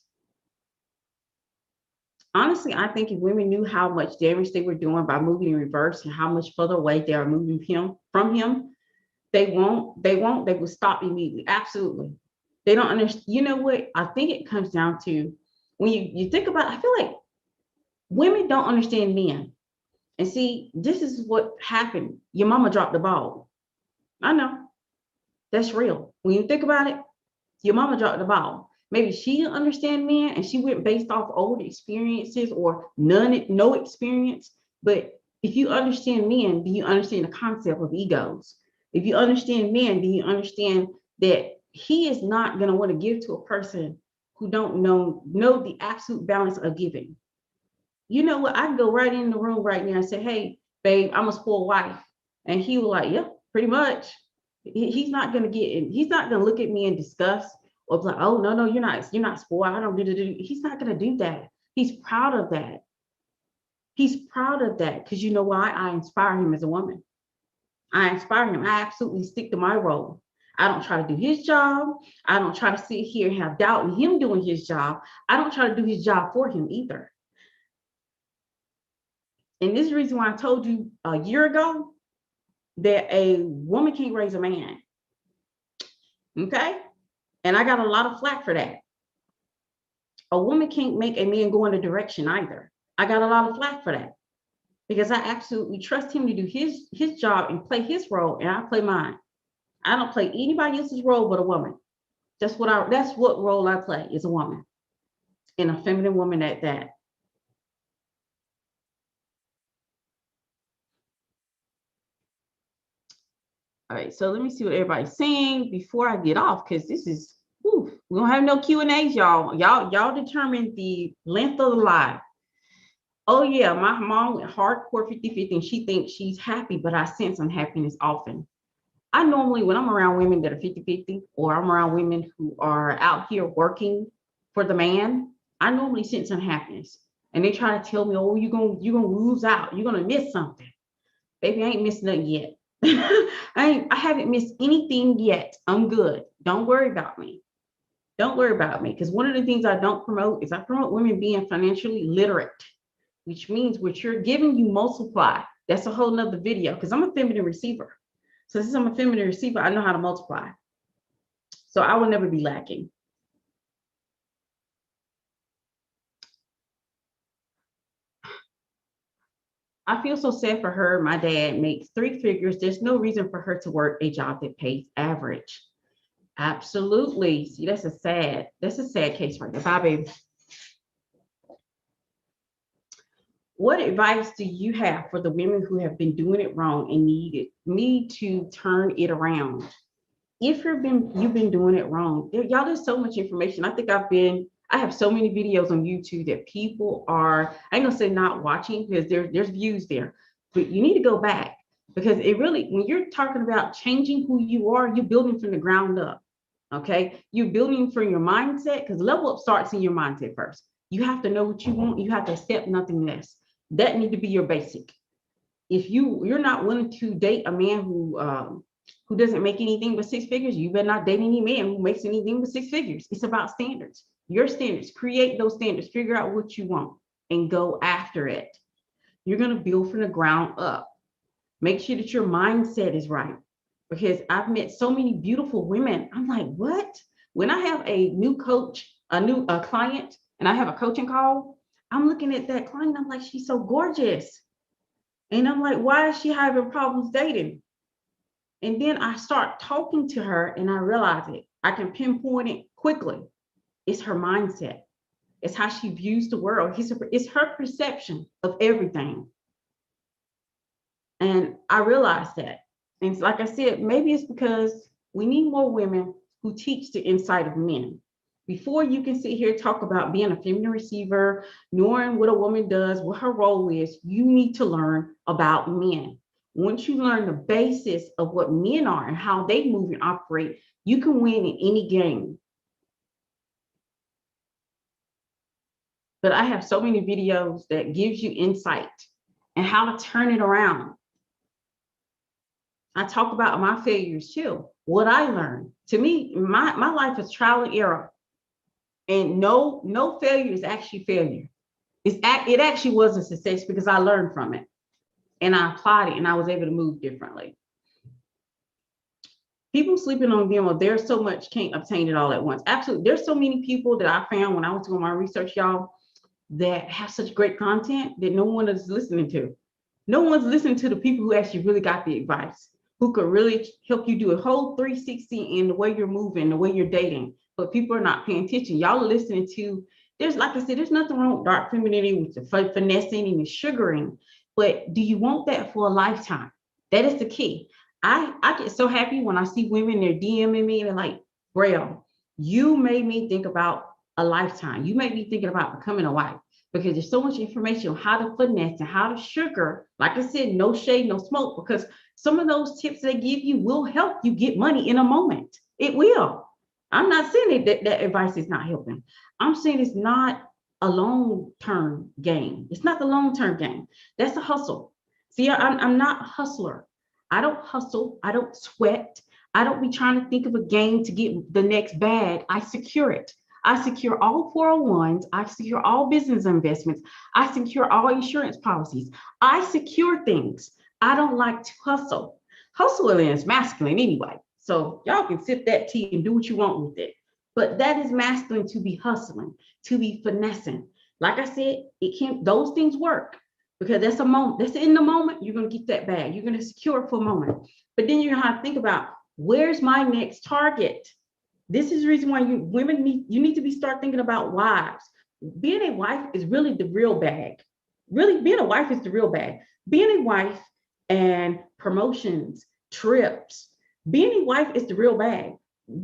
Honestly, I think if women knew how much damage they were doing by moving in reverse and how much further away they are moving him from him, they will stop immediately. Absolutely. They don't understand. You know what? I think it comes down to, when you think about it, I feel like women don't understand men. And see, this is what happened. Your mama dropped the ball. I know. That's real. When you think about it, your mama dropped the ball. Maybe she didn't understand men and she went based off old experiences or no experience. But if you understand men, do you understand the concept of egos? If you understand men, do you understand that he is not going to want to give to a person who don't know the absolute balance of giving? You know what? I can go right in the room right now and say, "Hey, babe, I'm a spoiled wife," and he was like, "Yeah, pretty much." He's not gonna get in. He's not gonna look at me in disgust or be like, "Oh, no, you're not spoiled. I don't do." He's not gonna do that. He's proud of that. He's proud of that, because you know why? I inspire him as a woman. I inspire him. I absolutely stick to my role. I don't try to do his job. I don't try to sit here and have doubt in him doing his job. I don't try to do his job for him either. And this is the reason why I told you a year ago that a woman can't raise a man. Okay? And I got a lot of flack for that. A woman can't make a man go in a direction either. I got a lot of flack for that, because I absolutely trust him to do his job and play his role, and I play mine. I don't play anybody else's role but a woman. That's what role I play, is a woman, and a feminine woman at that. All right, so let me see what everybody's saying before I get off, because this is, we don't have no Q&As, y'all. Y'all determine the length of the live. Oh yeah, my mom went hardcore 50-50, and she thinks she's happy, but I sense unhappiness often. I normally, when I'm around women that are 50-50, or I'm around women who are out here working for the man, I normally sense unhappiness. And they try to tell me, "Oh, you're gonna lose out. You're gonna miss something." Baby, I ain't missing nothing yet. I haven't missed anything yet. I'm good. Don't worry about me. Don't worry about me. Because one of the things I don't promote is I promote women being financially literate, which means what you're giving, you multiply. That's a whole nother video, because I'm a feminine receiver. So since I'm a feminine receiver, I know how to multiply. So I will never be lacking. I feel so sad for her. My dad makes 3 figures. There's no reason for her to work a job that pays average. Absolutely. See, that's a sad case right there. Bye, baby. What advice do you have for the women who have been doing it wrong and need to turn it around? If you've been doing it wrong, y'all, there's so much information. I have so many videos on YouTube that people are, I ain't gonna say not watching because there's views there, but you need to go back because it really, when you're talking about changing who you are, you're building from the ground up. Okay. You're building from your mindset because level up starts in your mindset first. You have to know what you want. You have to accept nothing less. That need to be your basic. If you're not willing to date a man who doesn't make anything but six figures, you better not date any man who makes anything but six figures. It's about standards. Your standards. Create those standards. Figure out what you want and go after it. You're going to build from the ground up. Make sure that your mindset is right. Because I've met so many beautiful women. I'm like, what? When I have a new coach, a client, and I have a coaching call, I'm looking at that client. I'm like, she's so gorgeous. And I'm like, why is she having problems dating? And then I start talking to her and I realize it. I can pinpoint it quickly. It's her mindset. It's how she views the world. It's her perception of everything. And I realized that. And like I said, maybe it's because we need more women who teach the insight of men. Before you can sit here and talk about being a feminine receiver, knowing what a woman does, what her role is, you need to learn about men. Once you learn the basis of what men are and how they move and operate, you can win in any game. But I have so many videos that gives you insight and how to turn it around. I talk about my failures too, what I learned. To me, my life is trial and error. And no failure is actually failure. It actually was a success because I learned from it and I applied it and I was able to move differently. People sleeping on them, or there's so much can't obtain it all at once. Absolutely. There's so many people that I found when I was doing my research, y'all, that have such great content that no one is listening to. No one's listening to the people who actually really got the advice, who could really help you do a whole 360 in the way you're moving, the way you're dating. But people are not paying attention. Y'all are listening to, there's, like I said, there's nothing wrong with dark femininity, with the finessing and the sugaring. But do you want that for a lifetime? That is the key. I get so happy when I see women, they're DMing me and they're like, Braille, you made me think about a lifetime. You made me thinking about becoming a wife because there's so much information on how to finesse and how to sugar. Like I said, no shade, no smoke, because some of those tips they give you will help you get money in a moment. It will. I'm not saying that advice is not helping. I'm saying it's not a long-term game. It's not the long-term game. That's a hustle. See, I'm not a hustler. I don't hustle. I don't sweat. I don't be trying to think of a game to get the next bag. I secure it. I secure all 401s. I secure all business investments. I secure all insurance policies. I secure things. I don't like to hustle. Hustling is masculine anyway. So y'all can sip that tea and do what you want with it. But that is masculine, to be hustling, to be finessing. Like I said, it can't, those things work because that's a moment. That's in the moment. You're going to get that bag. You're going to secure it for a moment. But then you're going to have to think about, where's my next target? This is the reason why you need to be start thinking about wives. Being a wife is really the real bag. Really, being a wife is the real bag. Being a wife and promotions, trips, being a wife is the real bag.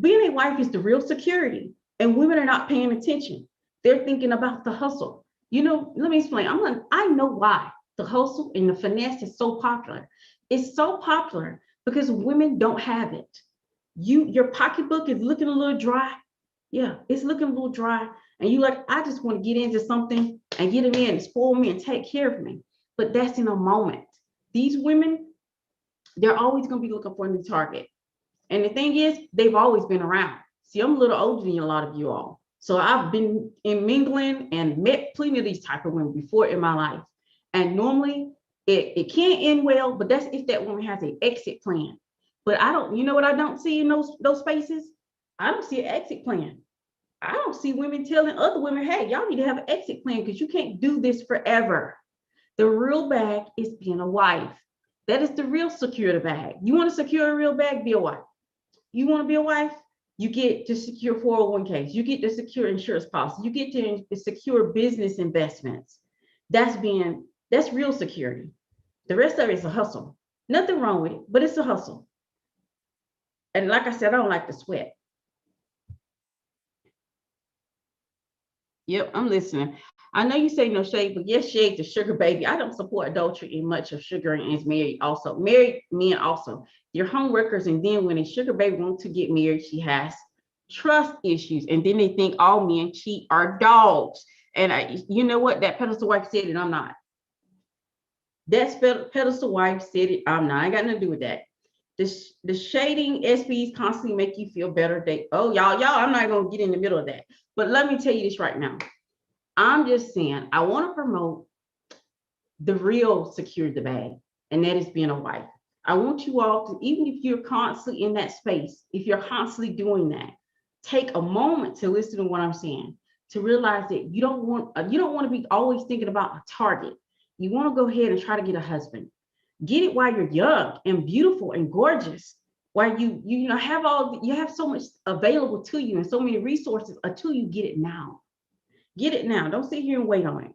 Being a wife is the real security. And women are not paying attention. They're thinking about the hustle. You know, let me explain. I know why the hustle and the finesse is so popular. It's so popular because women don't have it. Your pocketbook is looking a little dry. Yeah, it's looking a little dry. And you like, I just want to get into something and get them in and spoil me and take care of me. But that's in a moment. These women, they're always going to be looking for a new target. And the thing is, they've always been around. See, I'm a little older than a lot of you all. So I've been in mingling and met plenty of these type of women before in my life. And normally it can't end well, but that's if that woman has an exit plan. But I don't, you know what I don't see in those spaces? I don't see an exit plan. I don't see women telling other women, hey, y'all need to have an exit plan because you can't do this forever. The real bag is being a wife. That is the real secure bag. You want to secure a real bag, be a wife. You want to be a wife, you get to secure 401ks. You get to secure insurance policy. You get to secure business investments. That's being That's real security. The rest of it is a hustle. Nothing wrong with it, but it's a hustle. And like I said, I don't like to sweat. Yep, I'm listening. I know you say no shade, but yes, shade to sugar baby. I don't support adultery in much of sugar and is married also. Married men also. They're home workers, and then when a sugar baby wants to get married, she has trust issues, and then they think all men cheat are dogs. And you know what? That pedestal wife said it. I'm not. That's pedestal wife said it. I'm not. I ain't got nothing to do with that. The shading SBs constantly make you feel better. Y'all, I'm not gonna get in the middle of that. But let me tell you this right now. I'm just saying, I want to promote the real secure the bag, and that is being a wife. I want you all to, even if you're constantly in that space, if you're constantly doing that, take a moment to listen to what I'm saying, to realize that you don't want to be always thinking about a target. You want to go ahead and try to get a husband. Get it while you're young and beautiful and gorgeous. While you know you have so much available to you and so many resources until you get it now. Get it now. Don't sit here and wait on it.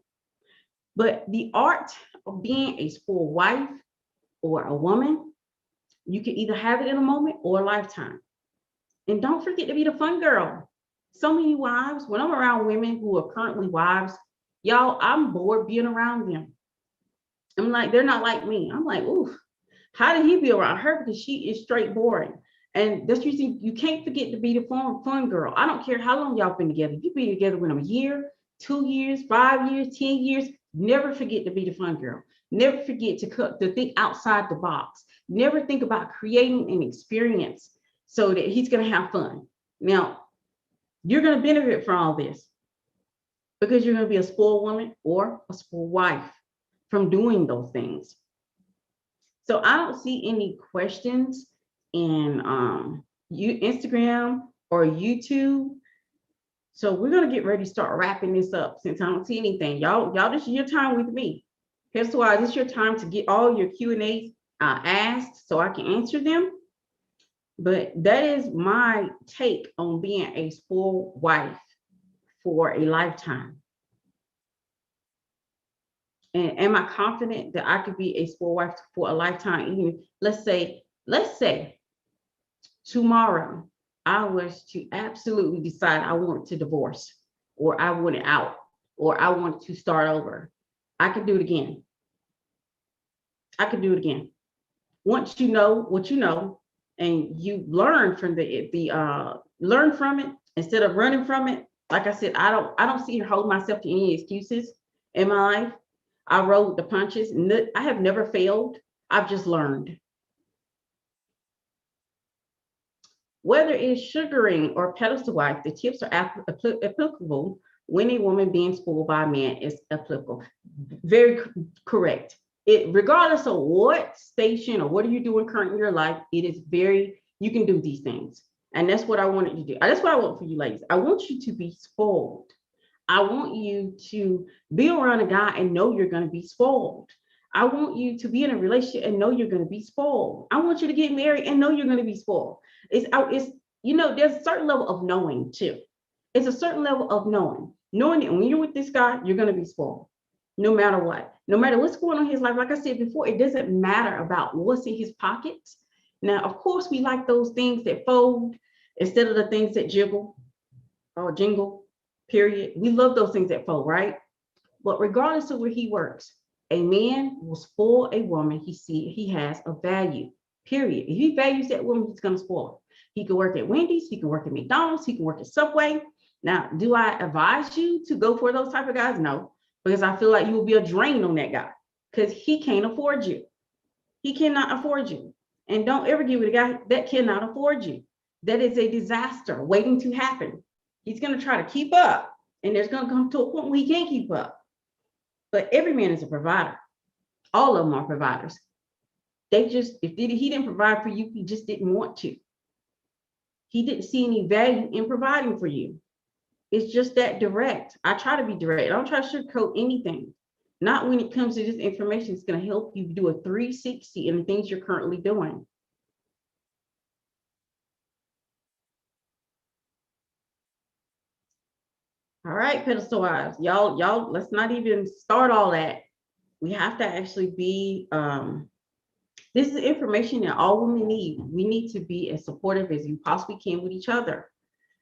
But the art of being a spoiled wife or a woman, you can either have it in a moment or a lifetime. And don't forget to be the fun girl. So many wives, when I'm around women who are currently wives, y'all, I'm bored being around them. I'm like, they're not like me. I'm like, ooh, how did he be around her? Because she is straight boring. And that's usually, you can't forget to be the fun girl. I don't care how long y'all been together. You be together with them a year, 2 years, 5 years, 10 years. Never forget to be the fun girl. Never forget to think outside the box. Never think about creating an experience so that he's going to have fun. Now, you're going to benefit from all this because you're going to be a spoiled woman or a spoiled wife from doing those things. So I don't see any questions in Instagram or YouTube. So we're gonna get ready to start wrapping this up since I don't see anything. Y'all, this is your time with me. Here's why this is your time to get all your Q&As asked so I can answer them. But that is my take on being a spoiled wife for a lifetime. And am I confident that I could be a spoiled wife for a lifetime? Even let's say tomorrow I was to absolutely decide I wanted to divorce, or I wanted out, or I wanted to start over. I could do it again. I could do it again. Once you know what you know, and you learn from learn from it instead of running from it. Like I said, I don't see her hold myself to any excuses in my life. I rolled the punches. I have never failed. I've just learned. Whether it's sugaring or pedestal wife, the tips are applicable when a woman being spoiled by a man is applicable. Very correct. It regardless of what station or what are you doing currently in your life, it is very, you can do these things. And that's what I wanted to do. That's what I want for you ladies. I want you to be spoiled. I want you to be around a guy and know you're going to be spoiled. I want you to be in a relationship and know you're going to be spoiled. I want you to get married and know you're going to be spoiled. It's there's a certain level of knowing too. It's a certain level of knowing that when you're with this guy, you're going to be spoiled, no matter what, no matter what's going on in his life. Like I said before, it doesn't matter about what's in his pockets. Now, of course, we like those things that fold instead of the things that jiggle or jingle. Period. We love those things that fold, right? But regardless of where he works, a man will spoil a woman he has a value. Period. If he values that woman, he's gonna spoil. He can work at Wendy's, he can work at McDonald's, he can work at Subway. Now, do I advise you to go for those type of guys? No, because I feel like you will be a drain on that guy because he can't afford you. He cannot afford you. And don't ever get with a guy that cannot afford you. That is a disaster waiting to happen. He's going to try to keep up, and there's going to come to a point where he can't keep up. But every man is a provider. All of them are providers. They just, if he didn't provide for you, he just didn't want to. He didn't see any value in providing for you. It's just that direct. I try to be direct. I don't try to sugarcoat anything. Not when it comes to this information. It's going to help you do a 360 in the things you're currently doing. All right, pedestal wives, y'all, let's not even start all that. We have to actually be, this is information that all women need. We need to be as supportive as you possibly can with each other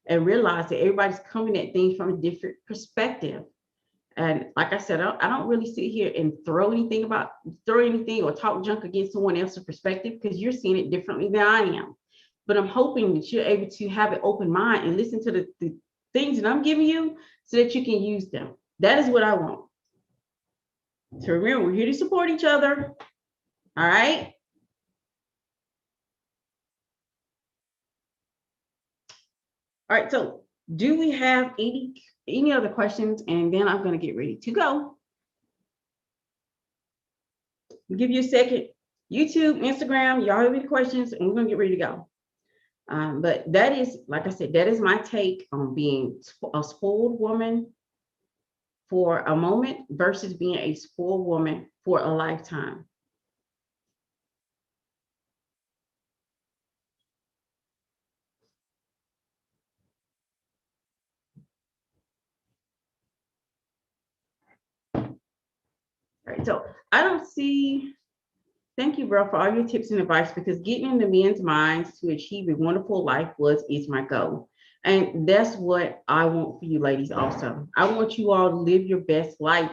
and realize that everybody's coming at things from a different perspective. And like I said, I don't really sit here and throw anything or talk junk against someone else's perspective because you're seeing it differently than I am. But I'm hoping that you're able to have an open mind and listen to the things that I'm giving you so that you can use them. That is what I want. So remember, we're here to support each other. All right. All right. So do we have any other questions? And then I'm going to get ready to go. I'll give you a second. YouTube, Instagram, y'all have any questions, and we're going to get ready to go. But that is, like I said, that is my take on being a spoiled woman for a moment versus being a spoiled woman for a lifetime. All right, so I don't see. Thank you, bro, for all your tips and advice because getting in the men's minds to achieve a wonderful life is my goal. And that's what I want for you ladies also. I want you all to live your best life.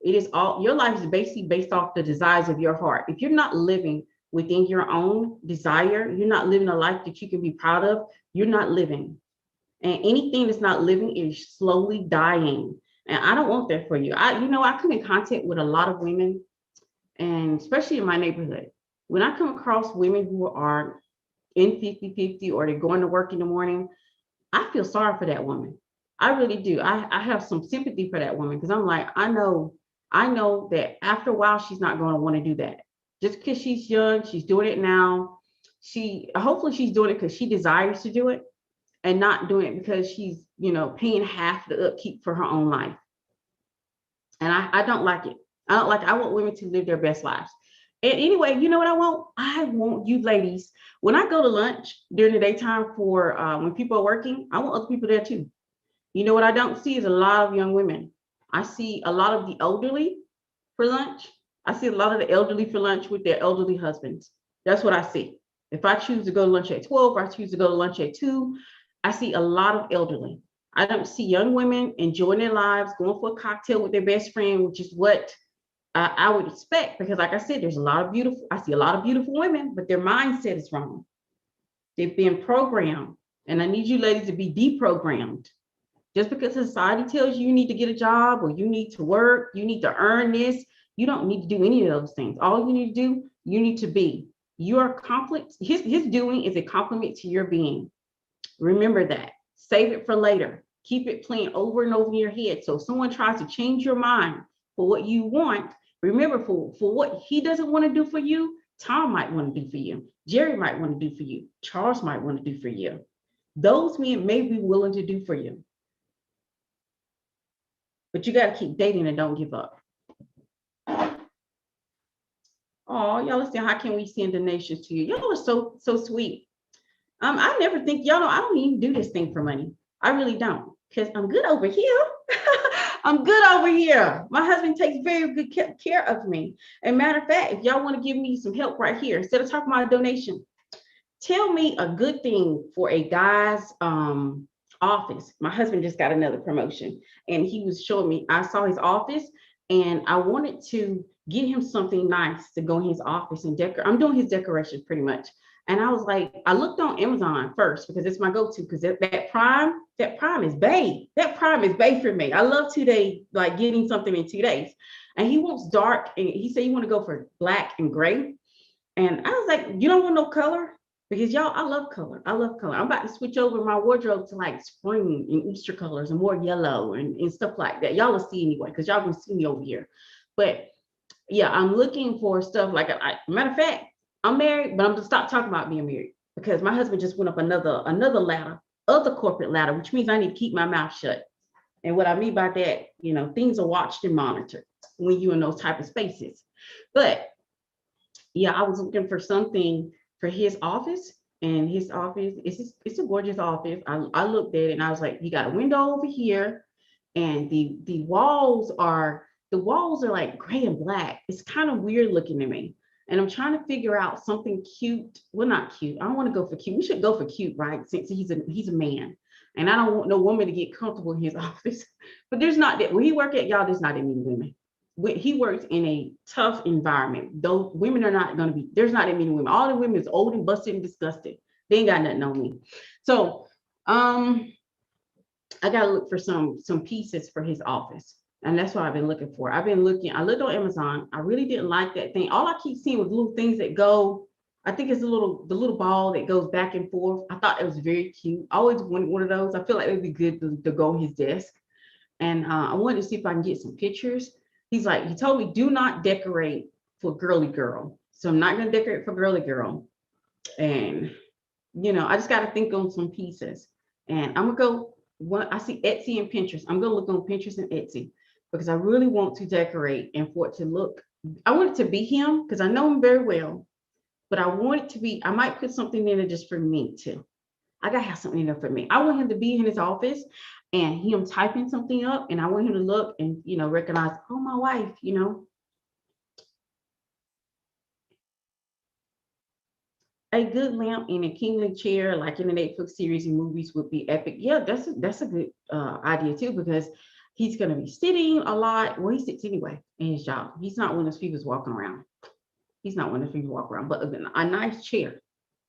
It is all your life is basically based off the desires of your heart. If you're not living within your own desire, you're not living a life that you can be proud of, you're not living. And anything that's not living is slowly dying. And I don't want that for you. I come in contact with a lot of women, and especially in my neighborhood. When I come across women who are in 50-50 or they're going to work in the morning, I feel sorry for that woman. I really do. I have some sympathy for that woman because I'm like, I know that after a while, she's not going to want to do that. Just because she's young, she's doing it now. Hopefully she's doing it because she desires to do it and not doing it because she's, paying half the upkeep for her own life. And I don't like it. I want women to live their best lives. And anyway, you know what I want? I want you ladies, when I go to lunch during the daytime for when people are working, I want other people there too. You know what I don't see is a lot of young women. I see a lot of the elderly for lunch. I see a lot of the elderly for lunch with their elderly husbands. That's what I see. If I choose to go to lunch at 12, or I choose to go to lunch at 2, I see a lot of elderly. I don't see young women enjoying their lives, going for a cocktail with their best friend, which is what I would expect. Because, like I said, I see a lot of beautiful women, but their mindset is wrong. They've been programmed, and I need you ladies to be deprogrammed. Just because society tells you need to get a job or you need to work, you need to earn this, you don't need to do any of those things. All you need to do, you need to be. Your compliment, his doing is a compliment to your being. Remember that. Save it for later. Keep it playing over and over in your head. So if someone tries to change your mind for what you want, remember for what he doesn't want to do for you, Tom might want to do for you. Jerry might want to do for you. Charles might want to do for you. Those men may be willing to do for you. But you got to keep dating and don't give up. Oh, y'all listen, how can we send donations to you? Y'all are so sweet. I never think I don't even do this thing for money. I really don't, because I'm good over here. I'm good over here. My husband takes very good care of me. And matter of fact, if y'all want to give me some help right here, instead of talking about a donation, tell me a good thing for a guy's office. My husband just got another promotion, and he was showing me, I saw his office, and I wanted to get him something nice to go in his office and decorate. I'm doing his decorations pretty much. And I was like, I looked on Amazon first because it's my go-to, because that prime is bae. That prime is bae for me. I love 2 day, like getting something in 2 days. And he wants dark, and he said you want to go for black and gray. And I was like, you don't want no color? Because y'all, I love color. I love color. I'm about to switch over my wardrobe to like spring and Easter colors and more yellow and stuff like that. Y'all will see anyway, because y'all gonna see me over here. But yeah, I'm looking for stuff like, matter of fact, I'm married, but I'm gonna stop talking about being married because my husband just went up another ladder, other corporate ladder, which means I need to keep my mouth shut. And what I mean by that, things are watched and monitored when you're in those type of spaces. But yeah, I was looking for something for his office, and his office it's a gorgeous office. I looked at it and I was like, you got a window over here, and the walls are the walls are like gray and black. It's kind of weird looking to me. And I'm trying to figure out something cute. Well, not cute. I don't want to go for cute. We should go for cute, right? Since he's a man. And I don't want no woman to get comfortable in his office. But there's not that where he work at, y'all, there's not that many women. He works in a tough environment. Those women are not going to be, there's not that many women. All the women is old and busted and disgusted. They ain't got nothing on me. So I gotta look for some pieces for his office. And that's what I've been looking for. I looked on Amazon. I really didn't like that thing. All I keep seeing was little things that go, I think it's the little ball that goes back and forth. I thought it was very cute. I always wanted one of those. I feel like it'd be good to go on his desk. And I wanted to see if I can get some pictures. He told me, do not decorate for girly girl. So I'm not gonna decorate for girly girl. And I just gotta think on some pieces. And I'm gonna go. I see Etsy and Pinterest. I'm gonna look on Pinterest and Etsy because I really want to decorate and for it to look. I want it to be him because I know him very well, but I want it to be. I might put something in it just for me too. I gotta have something in there for me. I want him to be in his office and him typing something up, and I want him to look and recognize, oh, my wife. A good lamp in a kingly chair, like in the Netflix series and movies, would be epic. Yeah, that's a good idea too, because he's gonna be sitting a lot. Well, he sits anyway in his job. He's not one of those people walking around. He's not one of those people walking around. But a nice chair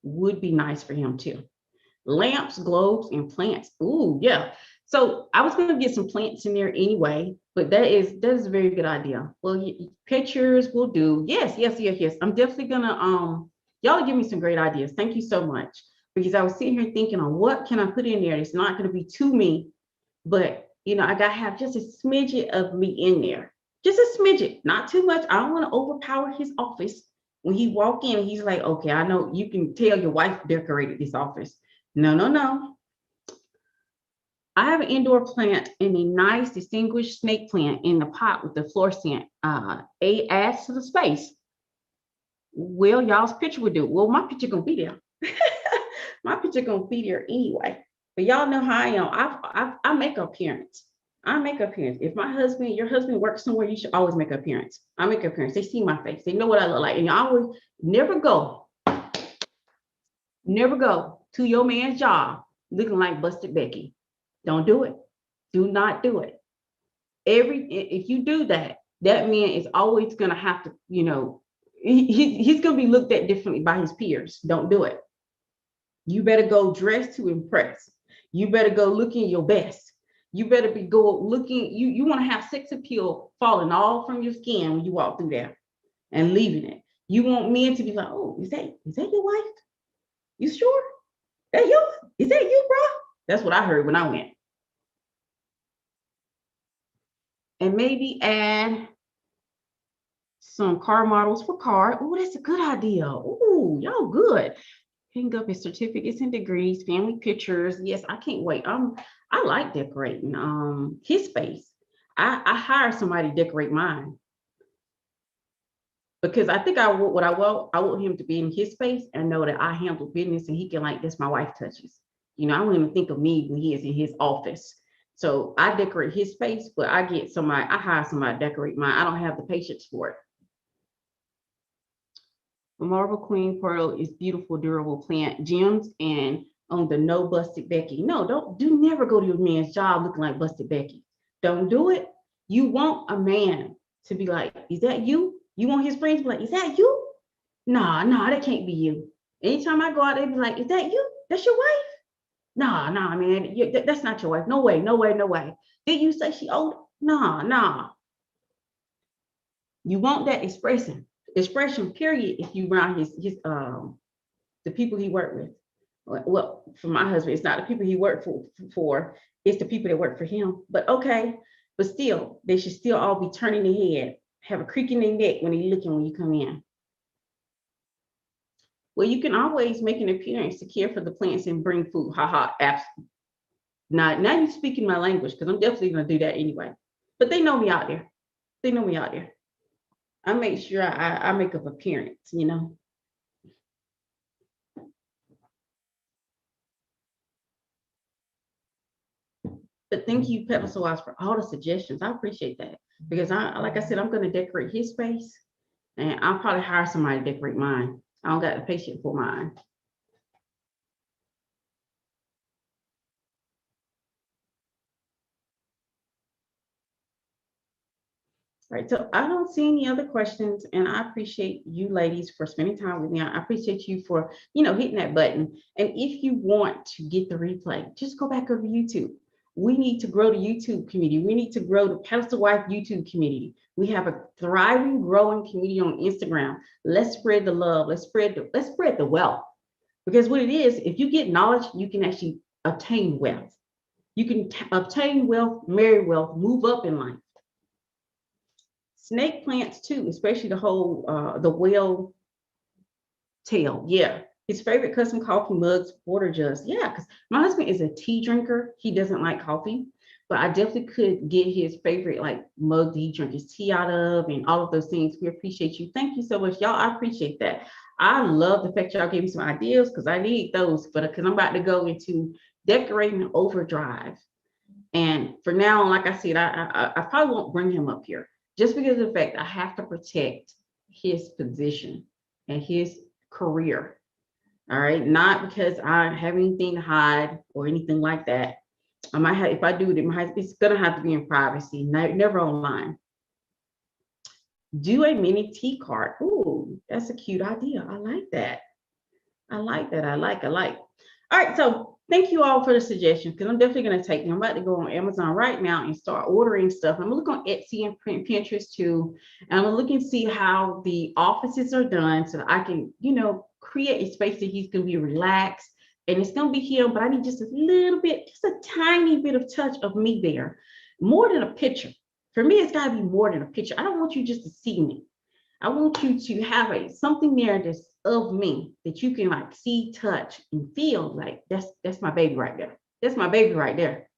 would be nice for him too. Lamps, globes, and plants. Ooh, yeah. So I was gonna get some plants in there anyway, but that is a very good idea. Well, pictures will do. Yes, yes, yes, yes. I'm definitely gonna y'all give me some great ideas. Thank you so much. Because I was sitting here thinking on what can I put in there that's not going to be too me, but I gotta have just a smidget of me in there. Just a smidget, not too much. I don't want to overpower his office. When he walk in, he's like, okay, I know you can tell your wife decorated this office. No, no, no. I have an indoor plant and a nice distinguished snake plant in the pot with the fluorescent. It adds to the space. Well, y'all's picture would do. Well, my picture gonna be there. My picture gonna be there anyway. But y'all know how I am. I make an appearance. I make an appearance. If your husband works somewhere, you should always make an appearance. I make an appearance. They see my face. They know what I look like. And you always never go to your man's job looking like Busted Becky. Don't do it. Do not do it. If you do that, that man is always gonna have to, he's gonna be looked at differently by his peers. Don't do it. You better go dressed to impress. You better go looking your best. You better be go looking. You want to have sex appeal falling all from your skin when you walk through there and leaving it. You want men to be like, oh, is that your wife? You sure? That you? Is that you, bro? That's what I heard when I went. And maybe add some car models for car. Oh, that's a good idea. Oh, y'all good. Hang up his certificates and degrees, family pictures. Yes, I can't wait. I like decorating his space. I hire somebody to decorate mine because I think I want him to be in his space and know that I handle business and he can like this my wife touches. I won't even think of me when he is in his office. So I decorate his space, but I hire somebody to decorate mine. I don't have the patience for it. The Marble Queen Pearl is beautiful, durable plant, gems, and on the no Busted Becky. No, never go to your man's job looking like Busted Becky. Don't do it. You want a man to be like, is that you? You want his friends to be like, is that you? Nah, that can't be you. Anytime I go out, they be like, is that you? That's your wife? Nah, man. That's not your wife. No way, no way, no way. Did you say she old? Nah. You want that expression period if you around his the people he worked with. Well, for my husband, it's not the people he worked for, it's the people that work for him. But okay, but still, they should still all be turning their head, have a creak in their neck when they're looking when you come in. Well, you can always make an appearance to care for the plants and bring food. Haha, absolutely. Now you're speaking my language because I'm definitely gonna do that anyway. But they know me out there. They know me out there. I make sure I make an appearance. But thank you, Pedestal Wise, for all the suggestions. I appreciate that because like I said, I'm going to decorate his space, and I'll probably hire somebody to decorate mine. I don't got the patience for mine. Right. So I don't see any other questions, and I appreciate you ladies for spending time with me. I appreciate you for, hitting that button. And if you want to get the replay, just go back over YouTube. We need to grow the YouTube community. We need to grow the Pedestal Wife YouTube community. We have a thriving, growing community on Instagram. Let's spread the love. Let's spread the wealth. Because what it is, if you get knowledge, you can actually obtain wealth. You can obtain wealth, marry wealth, move up in life. Snake plants too, especially the whale tail. Yeah. His favorite custom coffee mugs, water jugs. Yeah, because my husband is a tea drinker. He doesn't like coffee, but I definitely could get his favorite like mug that he drinks his tea out of and all of those things. We appreciate you. Thank you so much, y'all. I appreciate that. I love the fact y'all gave me some ideas because I need those, but because I'm about to go into decorating overdrive. And for now, like I said, I probably won't bring him up here just because of the fact I have to protect his position and his career. All right. Not because I have anything to hide or anything like that. I might have, if I do it, it's going to have to be in privacy, never online. Do a mini tea card. Ooh, that's a cute idea. I like that. I like that. I like. All right. So thank you all for the suggestions because I'm definitely going to take them. I'm about to go on Amazon right now and start ordering stuff. I'm going to look on Etsy and Pinterest too. And I'm going to look and see how the offices are done so I can, create a space that he's going to be relaxed. And it's going to be him, but I need just a little bit, just a tiny bit of touch of me there. More than a picture. For me, it's got to be more than a picture. I don't want you just to see me. I want you to have something there that's of me that you can like see, touch, and feel like that's my baby right there. That's my baby right there.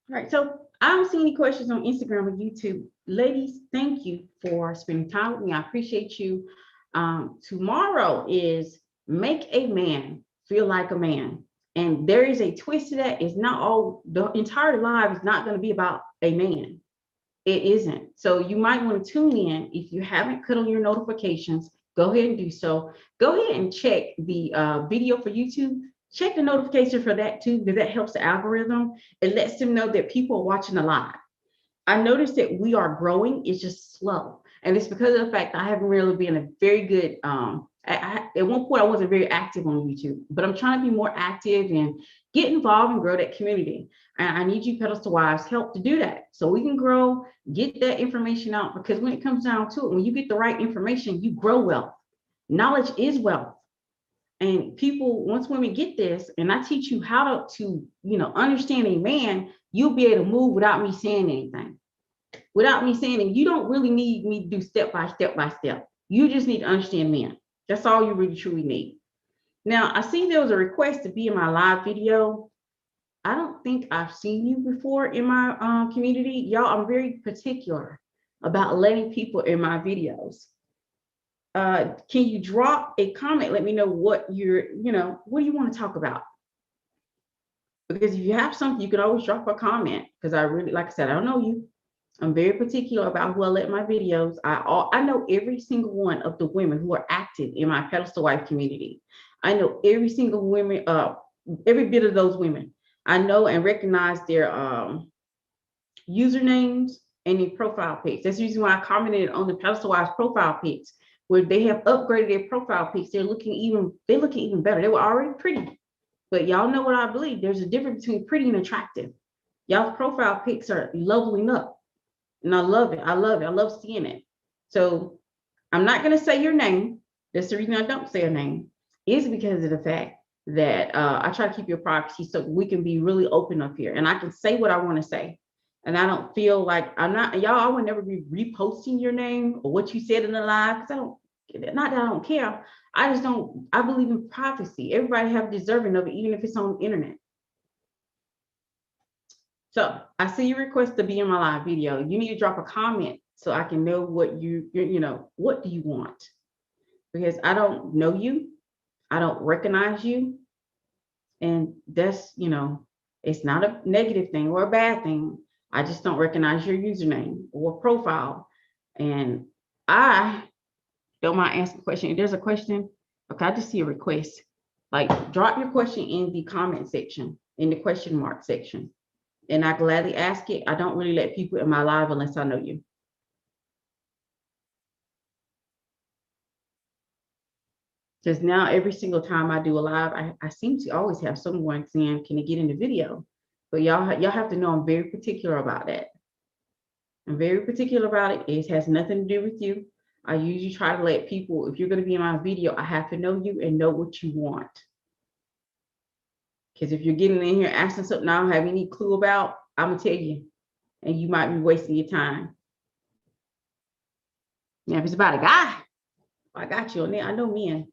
All right, so I don't see any questions on Instagram or YouTube. Ladies, thank you for spending time with me. I appreciate you. Tomorrow is make a man feel like a man. And there is a twist to that. It's not all, the entire live is not going to be about a man. It isn't. So you might want to tune in. If you haven't cut on your notifications, go ahead and do so. Go ahead and check the video for YouTube. Check the notification for that too, because that helps the algorithm. It lets them know that people are watching the live. I noticed that we are growing. It's just slow. And it's because of the fact I haven't really been a very good, at one point I wasn't very active on YouTube, but I'm trying to be more active and get involved and grow that community. And I need you Pedestal Wives help to do that so we can grow, get that information out, because when it comes down to it, when you get the right information, you grow wealth. Knowledge is wealth. And people, once women get this, and I teach you how to understand a man, you'll be able to move without me saying anything. Without me saying it, you don't really need me to do step by step. You just need to understand men. That's all you really truly need. Now, I see there was a request to be in my live video. I don't think I've seen you before in my community. Y'all, I'm very particular about letting people in my videos. Can you drop a comment? Let me know what what do you want to talk about? Because if you have something, you can always drop a comment. Because I really, like I said, I don't know you. I'm very particular about who I let in my videos. I know every single one of the women who are active in my Pedestal Wife community. I know every single woman, every bit of those women. I know and recognize their usernames and their profile pics. That's the reason why I commented on the Pedestal Wives profile pics, where they have upgraded their profile pics. They're looking even better. They were already pretty, but y'all know what I believe. There's a difference between pretty and attractive. Y'all's profile pics are leveling up. And I love it. I love seeing it. So I'm not going to say your name. That's the reason I don't say a name, is because of the fact that I try to keep your privacy so we can be really open up here and I can say what I want to say. And I don't feel like I would never be reposting your name or what you said in the live, because not that I don't care. I believe in privacy. Everybody have deserving of it, even if it's on the internet. So I see your request to be in my live video. You need to drop a comment so I can know what what do you want? Because I don't know you. I don't recognize you. And that's, it's not a negative thing or a bad thing. I just don't recognize your username or profile. And I don't mind asking a question. If there's a question, okay, I just see a request. Like, drop your question in the comment section, in the question mark section, and I gladly ask it. I don't really let people in my live unless I know you. Because now every single time I do a live, I seem to always have someone saying, "Can it get in the video?" But y'all have to know I'm very particular about that. I'm very particular about it. It has nothing to do with you. I usually try to let people, if you're going to be in my video, I have to know you and know what you want. Because if you're getting in here asking something I don't have any clue about, I'm going to tell you, and you might be wasting your time. Now, if it's about a guy, I got you on there. I know men.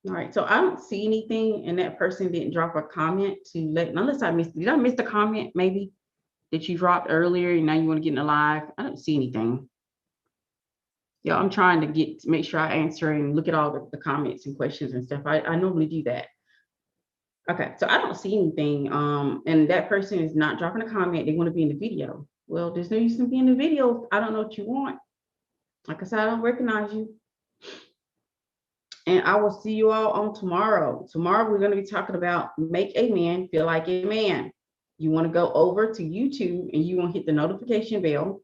All right, so I don't see anything, and that person didn't drop a comment to let, unless I missed, did I miss the comment maybe that you dropped earlier and now you want to get in the live? I don't see anything. Yeah, I'm trying to make sure I answer and look at all the comments and questions and stuff. I normally do that. Okay, so I don't see anything. And that person is not dropping a comment. They want to be in the video. Well, there's no use in being in the video. I don't know what you want. Like I said, I don't recognize you. And I will see you all on tomorrow. Tomorrow, we're going to be talking about make a man feel like a man. You want to go over to YouTube and you want to hit the notification bell.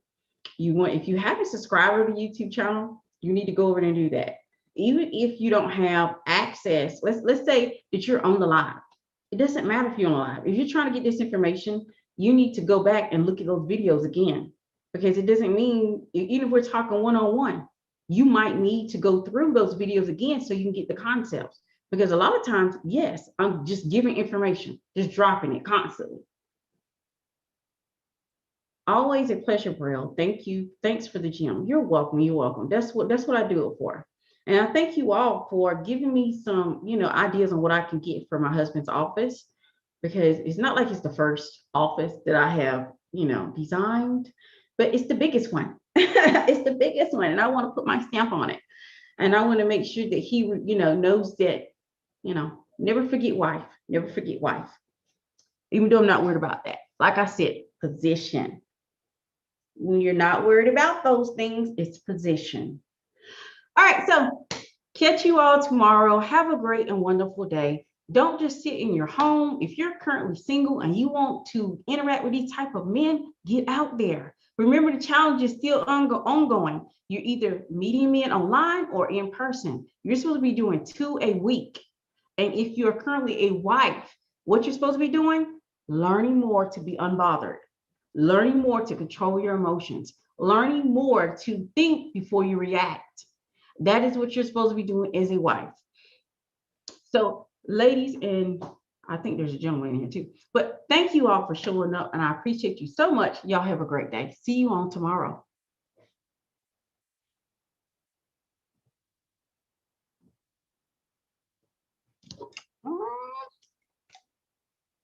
If you haven't subscribed to the YouTube channel, you need to go over and do that. Even if you don't have access, let's say that you're on the live. It doesn't matter if you're on the live. If you're trying to get this information, you need to go back and look at those videos again, because it doesn't mean, even if we're talking one-on-one, you might need to go through those videos again so you can get the concepts. Because a lot of times, yes, I'm just giving information, just dropping it constantly. Always a pleasure, Brill. Thank you. Thanks for the gym. You're welcome. You're welcome. That's what I do it for. And I thank you all for giving me some, ideas on what I can get for my husband's office, because it's not like it's the first office that I have, designed, but it's the biggest one. It's the biggest one. And I want to put my stamp on it. And I want to make sure that he, knows that, never forget wife, never forget wife. Even though I'm not worried about that. Like I said, position. When you're not worried about those things, it's position. All right, so catch you all tomorrow. Have a great and wonderful day. Don't just sit in your home. If you're currently single and you want to interact with these type of men, get out there. Remember, the challenge is still ongoing. You're either meeting men online or in person. You're supposed to be doing 2 a week. And if you're currently a wife, what you're supposed to be doing? Learning more to be unbothered. Learning more to control your emotions. Learning more to think before you react. That is what you're supposed to be doing as a wife. So, ladies, and I think there's a gentleman in here too, but thank you all for showing up, and I appreciate you so much. Y'all have a great day. See you on tomorrow.